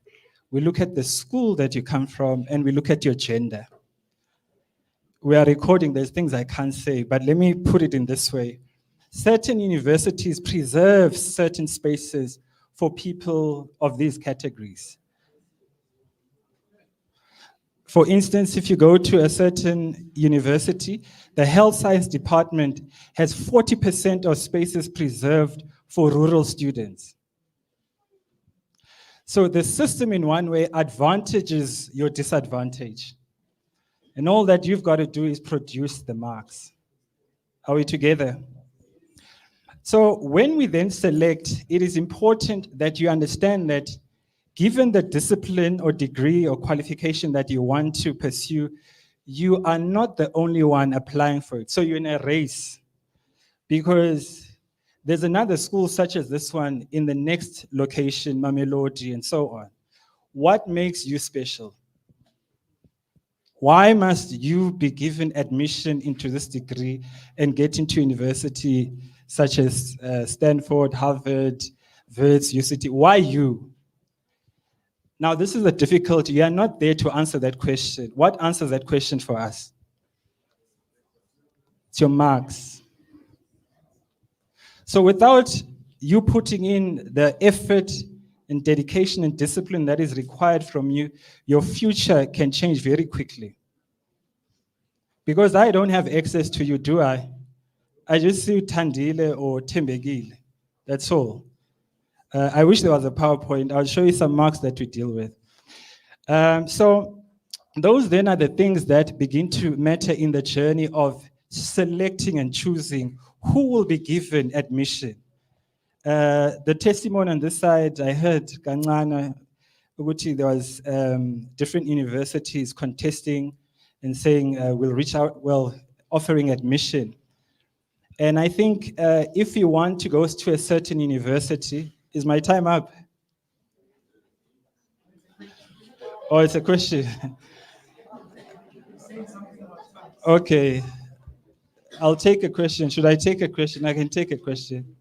We look at the school that you come from, and we look at your gender. We are recording, there's things I can't say, but let me put it in this way. Certain universities preserve certain spaces for people of these categories. For instance, if you go to a certain university, the health science department has 40% of spaces preserved for rural students. So the system in one way advantages your disadvantage. And all that you've got to do is produce the marks. Are we together? So when we then select, it is important that you understand that given the discipline or degree or qualification that you want to pursue, you are not the only one applying for it. So you're in a race because there's another school such as this one in the next location, Mamelodi, and so on. What makes you special? Why must you be given admission into this degree and get into university such as Stanford, Harvard, Wits, UCT? Why you? Now, this is the difficulty. You are not there to answer that question. What answers that question for us? It's your marks. So without you putting in the effort and dedication and discipline that is required from you, your future can change very quickly. Because I don't have access to you, do I? I just see Tandile or Tembegile. That's all. I wish there was a PowerPoint. I'll show you some marks that we deal with. So those then are the things that begin to matter in the journey of selecting and choosing who will be given admission. The testimony on this side, I heard Kancane ukuthi there was different universities contesting and saying we'll reach out, well, offering admission. And I think if you want to go to a certain university, is my time up? Oh, it's a question. Okay. I'll take a question. Should I take a question? I can take a question.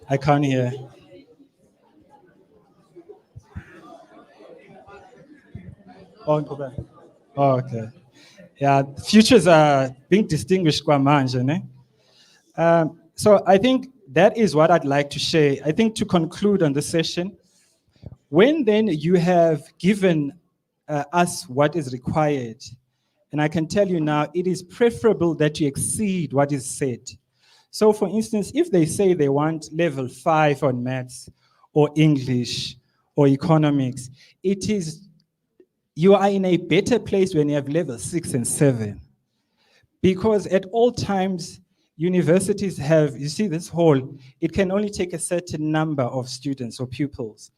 I can't hear. Oh, go back. Oh, okay. Yeah, futures are being distinguished kwa manje, ne? So I think that is what I'd like to share. I think to conclude on this session, when then you have given us what is required, and I can tell you now, it is preferable that you exceed what is said. So for instance, if they say they want level 5 on maths or English or economics, it is, you are in a better place when you have level 6 and 7. Because at all times, universities have, you see this hall, it can only take a certain number of students or pupils.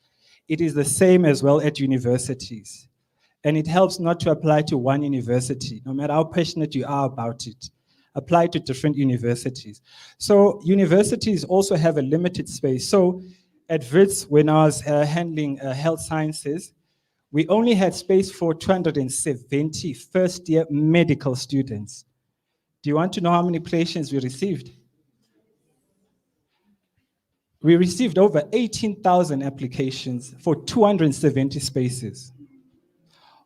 It is the same as well at universities. And it helps not to apply to one university, no matter how passionate you are about it. Apply to different universities. So universities also have a limited space. So at WITS, when I was handling health sciences, we only had space for 270 first-year medical students. Do you want to know how many patients we received? We received over 18,000 applications for 270 spaces.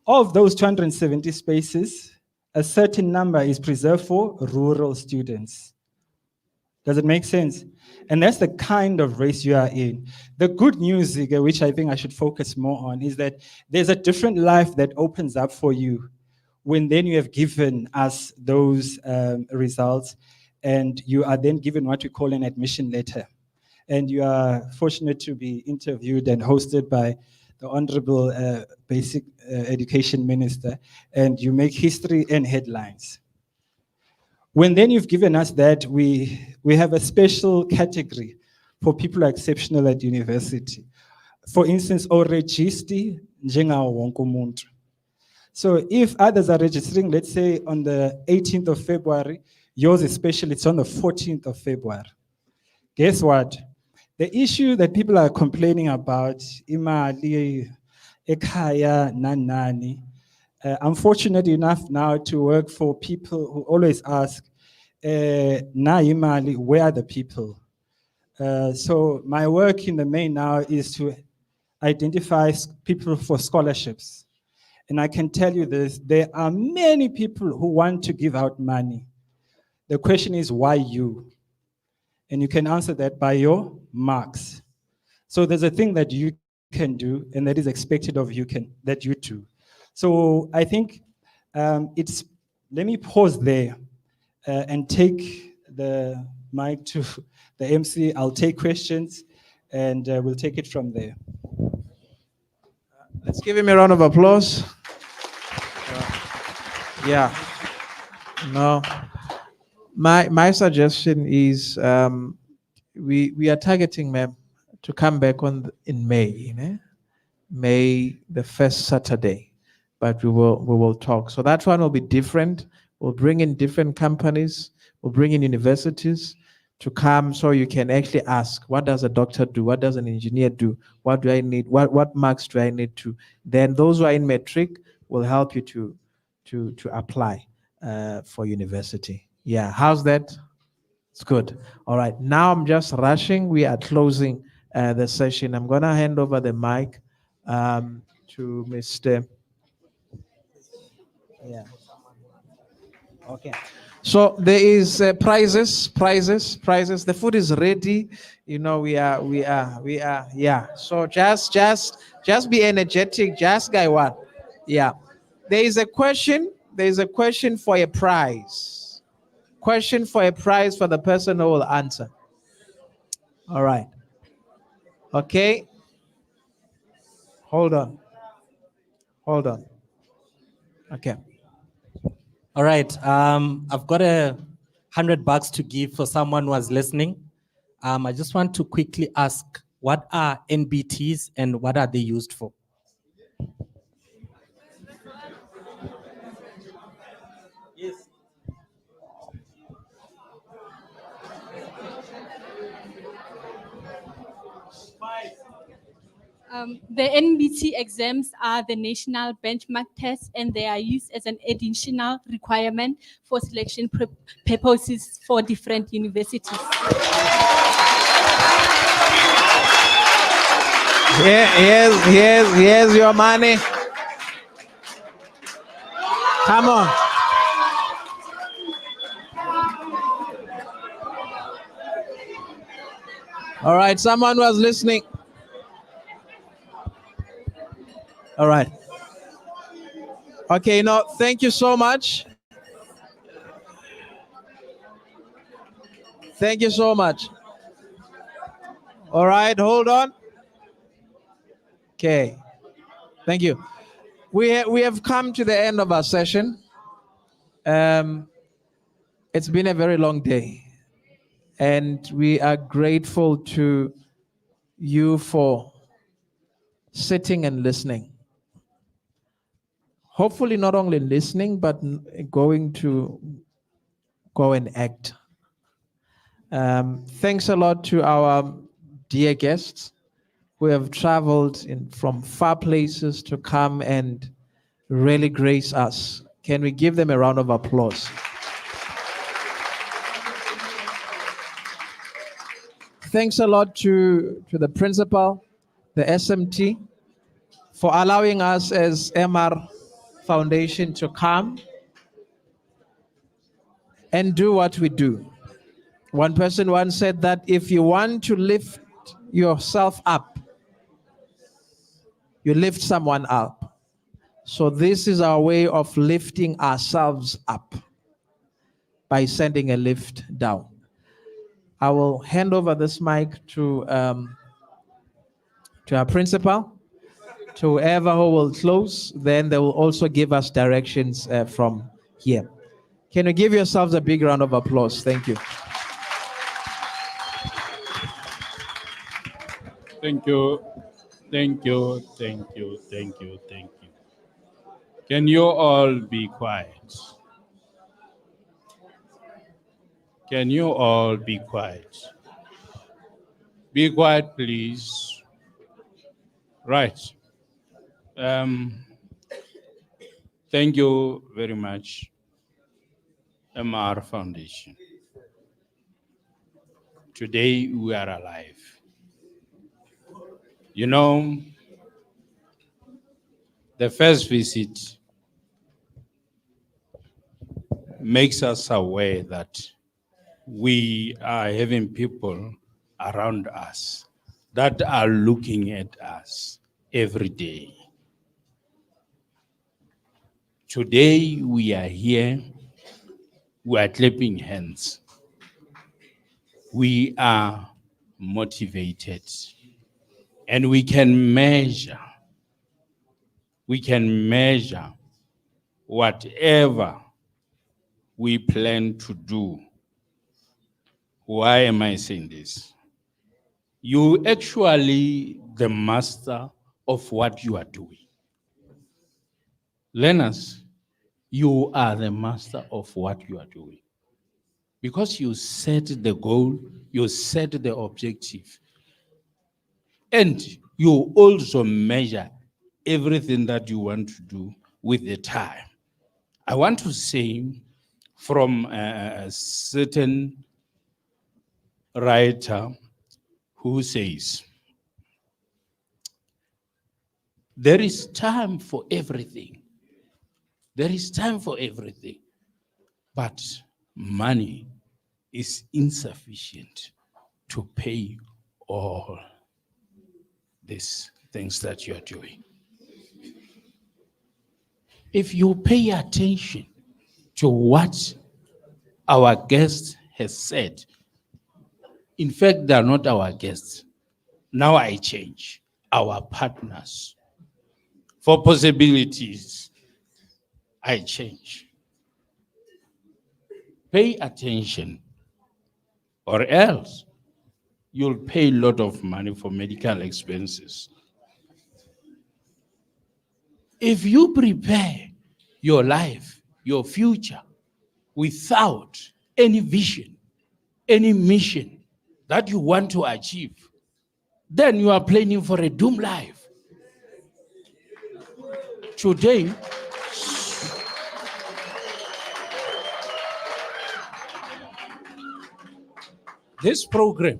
Of those 270 spaces, a certain number is preserved for rural students. Does it make sense? And that's the kind of race you are in. The good news, which I think I should focus more on, is that there's a different life that opens up for you when then you have given us those results, and you are then given what we call an admission letter. And you are fortunate to be interviewed and hosted by the Honorable Basic Education Minister, and you make history and headlines. When then you've given us that, we have a special category for people who are exceptional at university. For instance, oregisti njengawo wonke umuntu. So if others are registering, let's say on the 18th of February, yours especially, it's on the 14th of February. Guess what? The issue that people are complaining about, imali, ekhaya, nanani, I'm fortunate enough now to work for people who always ask, na imali, where are the people? So my work in the main now is to identify people for scholarships. And I can tell you this, there are many people who want to give out money. The question is, why you? And you can answer that by your marks. So there's a thing that you can do and that is expected of you that you do. So I think let me pause there and take the mic to the MC. I'll take questions and we'll take it from there. Let's give him a round of applause. Yeah. No. My suggestion is we are targeting ma'am to come back in May, you know? May the first Saturday, but we will talk. So that one will be different. We'll bring in different companies. We'll bring in universities to come so you can actually ask, what does a doctor do? What does an engineer do? What do I need? What marks do I need to? Then those who are in metric will help you to apply for university. Yeah, how's that? It's good. All right, now I'm just rushing. We are closing the session. I'm gonna hand over the mic to Mr. Yeah. Okay. So there is prizes. The food is ready. You know, we are. Yeah. So just be energetic. Just guy one. Yeah. There is a question. There is a question for a prize. Question for a prize for the person who will answer. All right. Okay. Hold on. Okay. All right. I've got $100 to give for someone who was listening. I just want to quickly ask, what are NBTs and what are they used for? The NBT exams are the national benchmark tests, and they are used as an additional requirement for selection purposes for different universities. Here's your money. Come on. All right, someone was listening. All right. Okay, no, thank you so much. Thank you so much. All right, hold on. Okay. Thank you. We have come to the end of our session. It's been a very long day, and we are grateful to you for sitting and listening. Hopefully not only listening, but going to go and act. Thanks a lot to our dear guests who have traveled from far places to come and really grace us. Can we give them a round of applause? Thanks a lot to the principal, the SMT, for allowing us as MR Foundation to come and do what we do. One person once said that if you want to lift yourself up, you lift someone up. So this is our way of lifting ourselves up by sending a lift down. I will hand over this mic to our principal, to whoever who will close. Then they will also give us directions from here. Can you give yourselves a big round of applause? Thank you. Thank you. Thank you. Thank you. Thank you. Thank you. Can you all be quiet? Can you all be quiet? Be quiet, please. Right. Thank you very much, MR Foundation. Today we are alive. You know, the first visit makes us aware that we are having people around us that are looking at us every day. Today we are here, we are clapping hands. We are motivated, and we can measure whatever we plan to do. Why am I saying this? You actually the master of what you are doing. Learners, you are the master of what you are doing. Because you set the goal, you set the objective, and you also measure everything that you want to do with the time. I want to say from a certain writer who says, there is time for everything. There is time for everything. but money is insufficient to pay all these things that you are doing. If you pay attention to what our guest has said, in fact, they are not our guests. Now I change, our partners. For possibilities, I change. Pay attention, or else you'll pay a lot of money for medical expenses. If you prepare your life, your future, without any vision, any mission that you want to achieve, then you are planning for a doomed life. Today, this program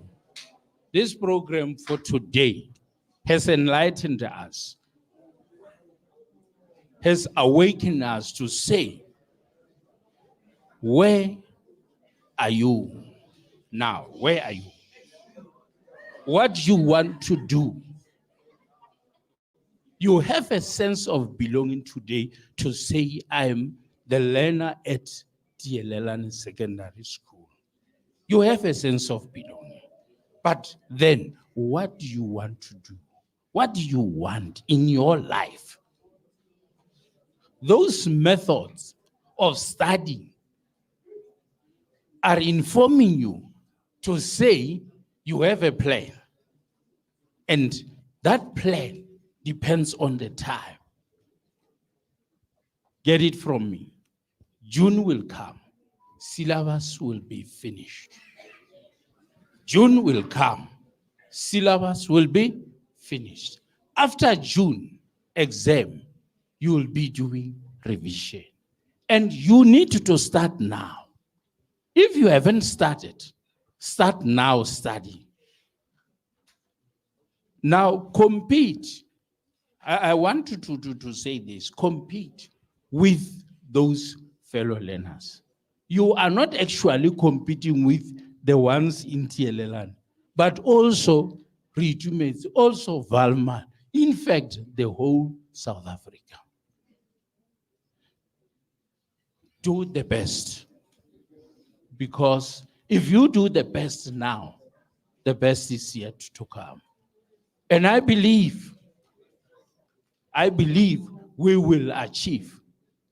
for today has enlightened us, has awakened us to say, where are you now? Where are you? What do you want to do? You have a sense of belonging today to say, I'm the learner at Tielelan Secondary School. You have a sense of belonging. But then, what do you want to do? What do you want in your life? Those methods of studying are informing you to say you have a plan. And that plan depends on the time. Get it from me. June will come. Syllabus will be finished. June will come. Syllabus will be finished. After June exam, you will be doing revision. And you need to start now. If you haven't started, start now studying. Now compete. I want to say this. Compete with those fellow learners. You are not actually competing with the ones in Tielelan, but also Ritumates, also Valma, in fact, the whole South Africa. Do the best. Because if you do the best now, the best is yet to come. And I believe we will achieve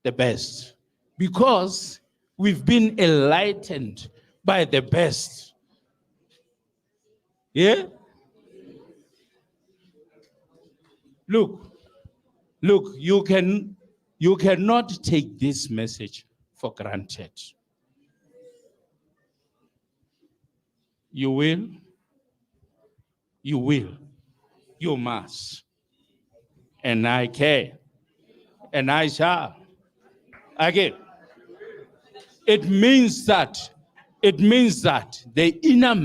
the best because we've been enlightened by the best. Yeah? Look, you cannot take this message for granted. You will, you must. And I can, and I shall. Again, it means that the inner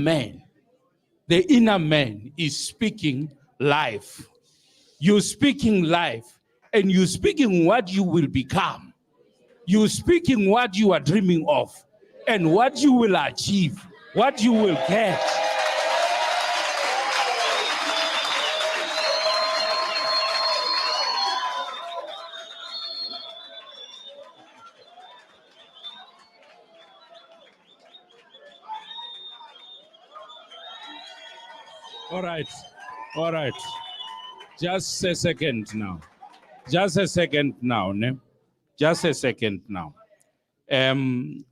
man is speaking life. You're speaking life, and you're speaking what you will become. You're speaking what you are dreaming of, and what you will achieve, what you will get. All right. Just a second now.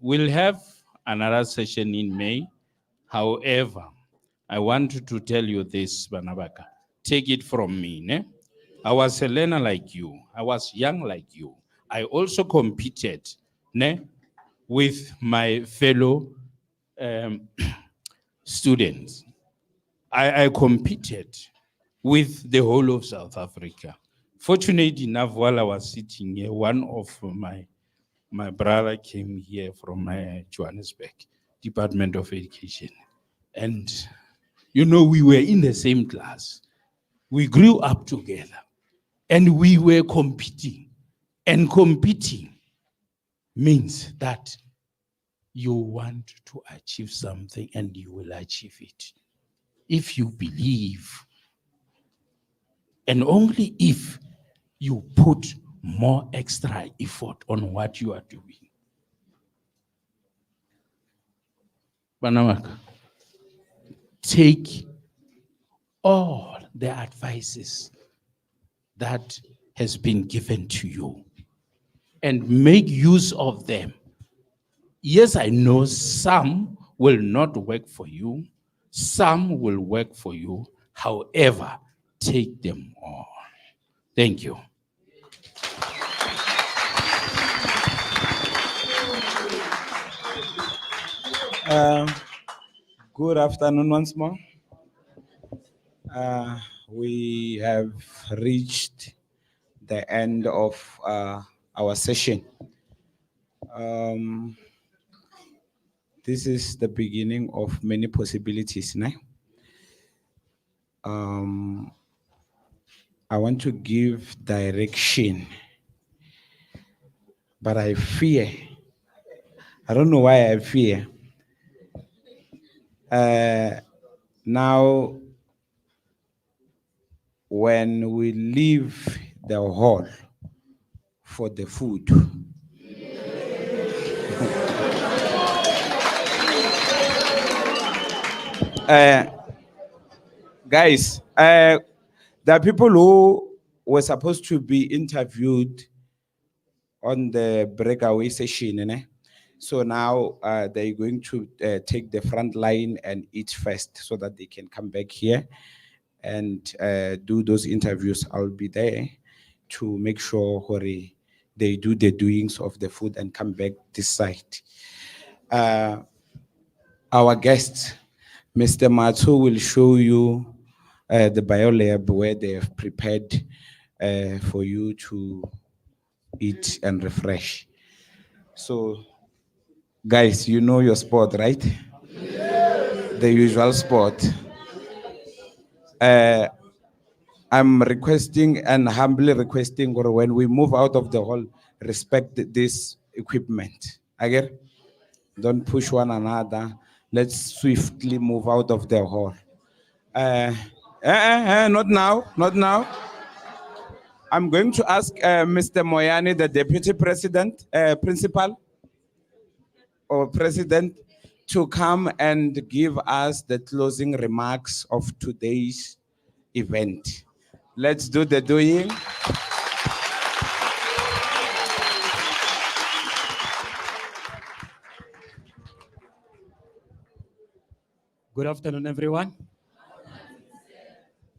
We'll have another session in May. However, I wanted to tell you this, Banabaka. Take it from me. Ne? I was a learner like you. I was young like you. I also competed with my fellow students. I competed with the whole of South Africa. Fortunately enough, while I was sitting here, one of my brother came here from Johannesburg, Department of Education. And, we were in the same class. We grew up together and we were competing. And competing means that you want to achieve something and you will achieve it. If you believe, and only if you put more extra effort on what you are doing. Banamaka, take all the advices that has been given to you and make use of them. Yes, I know some will not work for you, some will work for you. However, take them all. Thank you. Good afternoon once more. We have reached the end of our session. This is the beginning of many possibilities. Né? I want to give direction, but I fear. I don't know why I fear. Now, when we leave the hall for the food, guys, there are people who were supposed to be interviewed on the breakaway session, né? So now they're going to take the front line and eat first so that they can come back here and do those interviews. I'll be there to make sure they do the doings of the food and come back this side. Our guest, Mr. Matsu, will show you the biolab where they have prepared for you to eat and refresh. So, guys, you know your sport, right? The usual sport. I'm requesting and humbly requesting, or when we move out of the hall, respect this equipment. Again, don't push one another. Let's swiftly move out of the hall. Not now, not now. I'm going to ask Mr. Moyani, the Deputy President, Principal, or President, to come and give us the closing remarks of today's event. Let's do the doing. Good afternoon, everyone.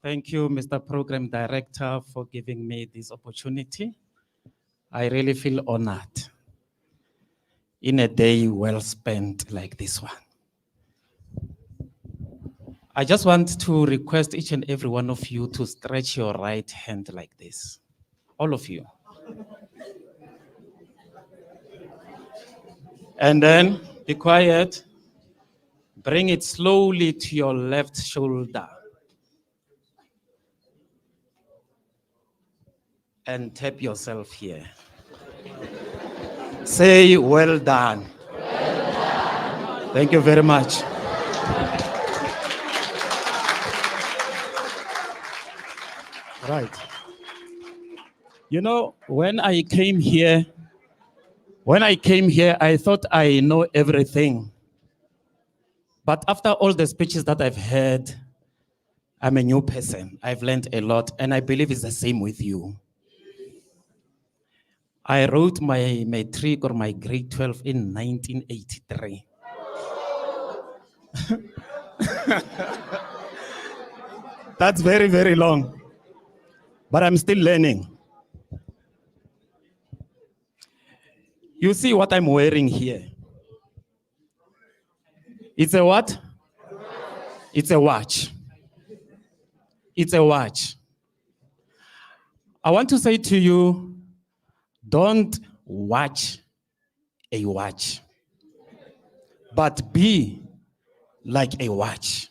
Thank you, Mr. Program Director, for giving me this opportunity. I really feel honored in a day well spent like this one. I just want to request each and every one of you to stretch your right hand like this. All of you. And then be quiet. Bring it slowly to your left shoulder. And tap yourself here. Say, well done. Well done. Thank you very much. Right. You know, when I came here, I thought I know everything. But after all the speeches that I've heard, I'm a new person. I've learned a lot, and I believe it's the same with you. I wrote my matric or my grade 12 in 1983. That's very, very long. But I'm still learning. You see what I'm wearing here? It's a what? It's a watch. It's a watch. I want to say to you, don't watch a watch, but be like a watch,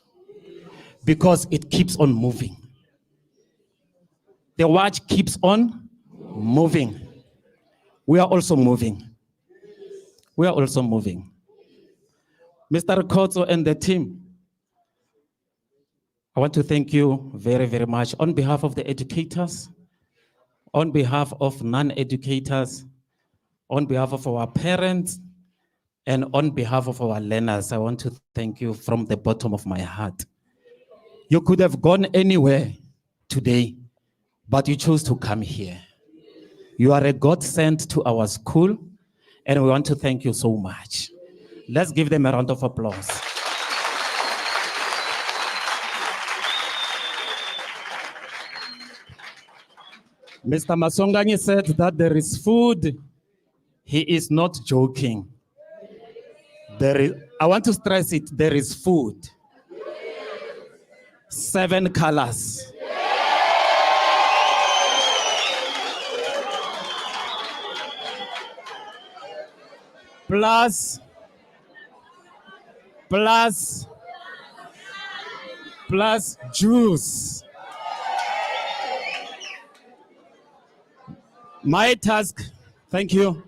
because it keeps on moving. The watch keeps on moving. We are also moving. We are also moving. Mr. Kotso and the team, I want to thank you very, very much on behalf of the educators, on behalf of non-educators, on behalf of our parents, and on behalf of our learners. I want to thank you from the bottom of my heart. You could have gone anywhere today, but you chose to come here. You are a godsend to our school, and we want to thank you so much. Let's give them a round of applause. Mr. Masongani said that there is food. He is not joking. I want to stress it, there is food. 7 colors. Plus juice. My task, thank you.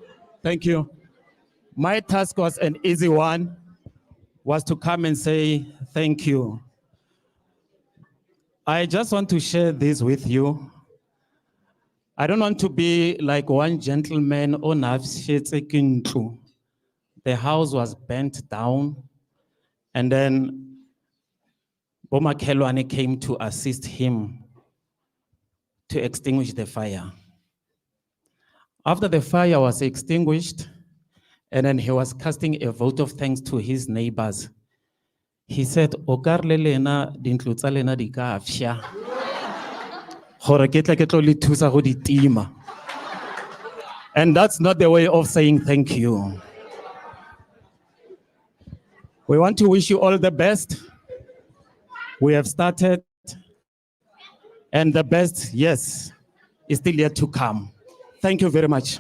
My task was an easy one, was to come and say thank you. I just want to share this with you. I don't want to be like one gentleman. The house was burnt down, and then Boma Kelwane came to assist him to extinguish the fire. After the fire was extinguished, and then he was casting a vote of thanks to his neighbors, he said, "Okarle lena dintlo tsa lena di ka afsha. Gore ke tle ke tlo le thusa go di tima." And that's not the way of saying thank you. We want to wish you all the best. We have started, and the best, yes, is still yet to come. Thank you very much.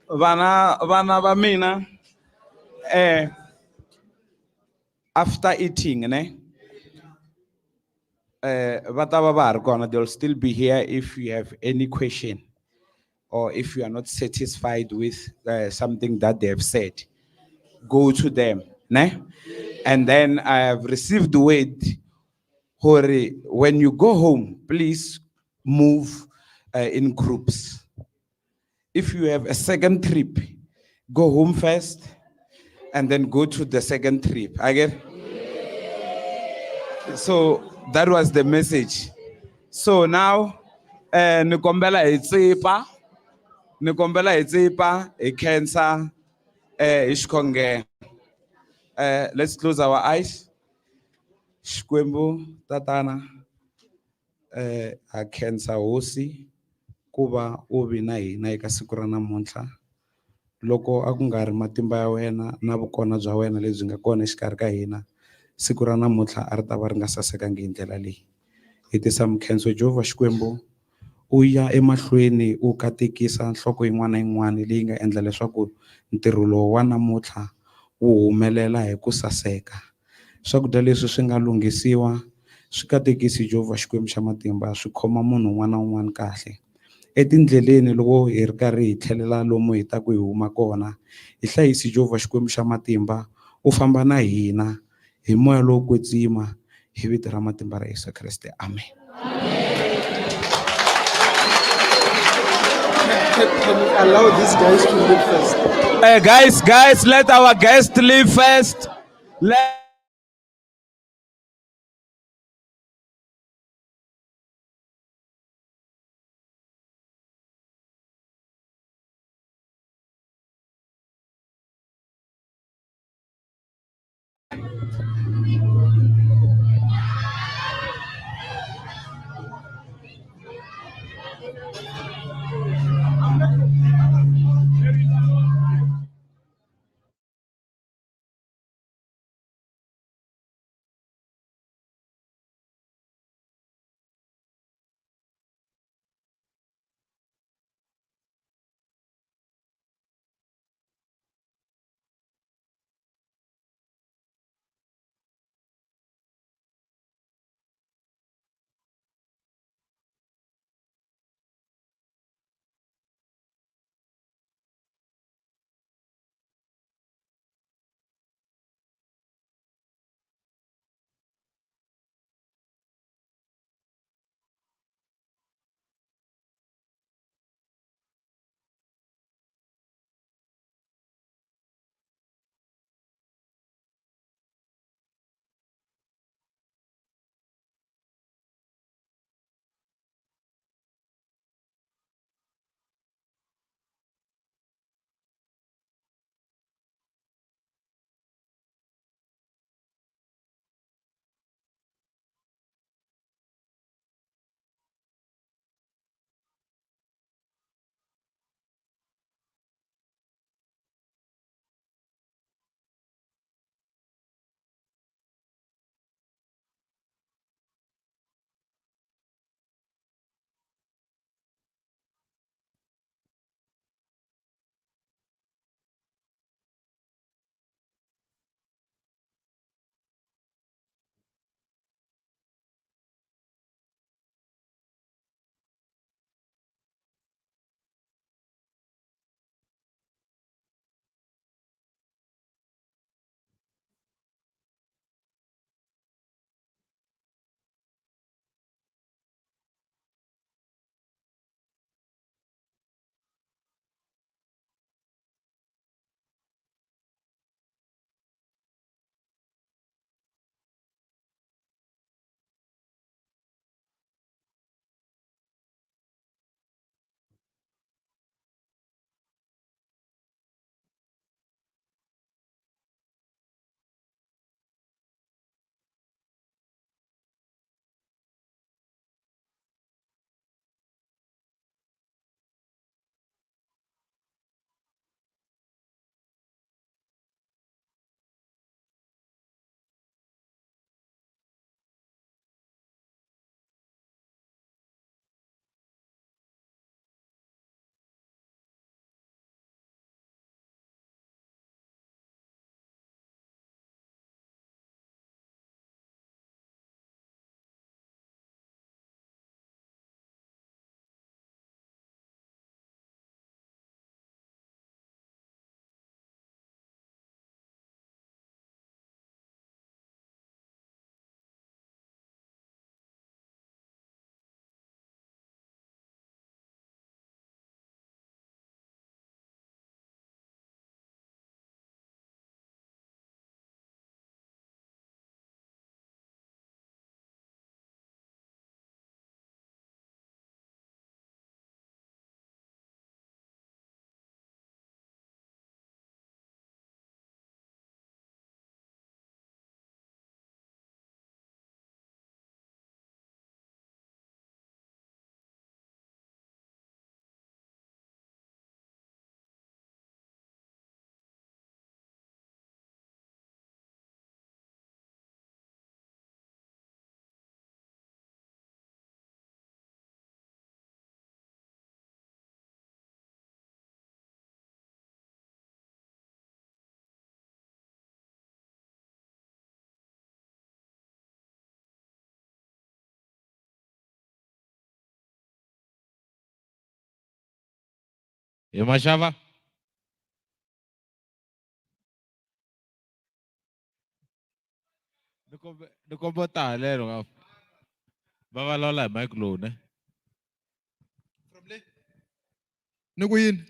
Vana va mina, after eating, they'll still be here if you have any question or if you are not satisfied with something that they have said. Go to them, and then I have received the word, Hori, when you go home, please move in groups. If you have a second trip, go home first and then go to the second trip. I get? So that was the message. So now, Nikombela Itzipa, a cancer, Ishkonge. Let's close our eyes. Shkwembu, Tatana, a cancer hosi. Kuba ubi na eka siku ra namuntlha loko a ku nga ri matimba ya wena na vukona bya wena lebyi nga kona exikarhi ka hina siku ra namuntlha a ri ta va ri nga sasekangi hi ndlela leyi. Hi tisa mukhenso Jehovah Xikwembu u ya emahlweni u katekisa nhloko yin'wana na yin'wana leyi nga endla leswaku ntirho lowu wa namuntlha wu humelela hi ku saseka. Swakudya leswi swi nga lunghisiwa swi katekisi Jehovah Xikwembu xa matimba swi khoma munhu un'wana na un'wana kahle. Etindleleni loko hi ri karhi hi tlhelela lomu hi ta ku hi huma kona hi hlayisi Jehovah Xikwembu xa matimba u famba na hina hi moya lowo kwetsima hi vito ra matimba ra Yesu Kriste, amen. Can we allow these guys to leave first? Guys, let our guests leave first. Hi Mashava. Ni komba tale ro. Baba lola mic low ne. Nikuyin.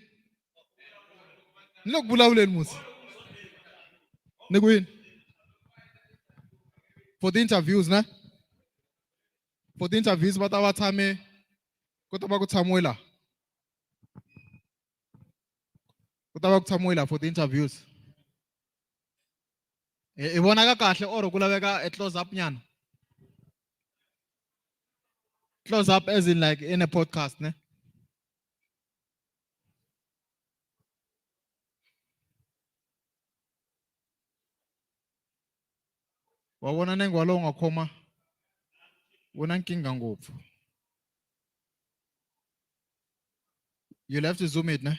Nilokubulawuleni musi. Nikuyin. For the interviews, ne? For the interviews, but our time, kutaba kutsamuela. Kutaba kutsamuela for the interviews. Ibonaka kahle or kulabeka a close up nyana. Close up as in like in a podcast, ne? Wawona nengwalo ungakhoma. Wona nkinga ngopfu. You'll have to zoom it, ne?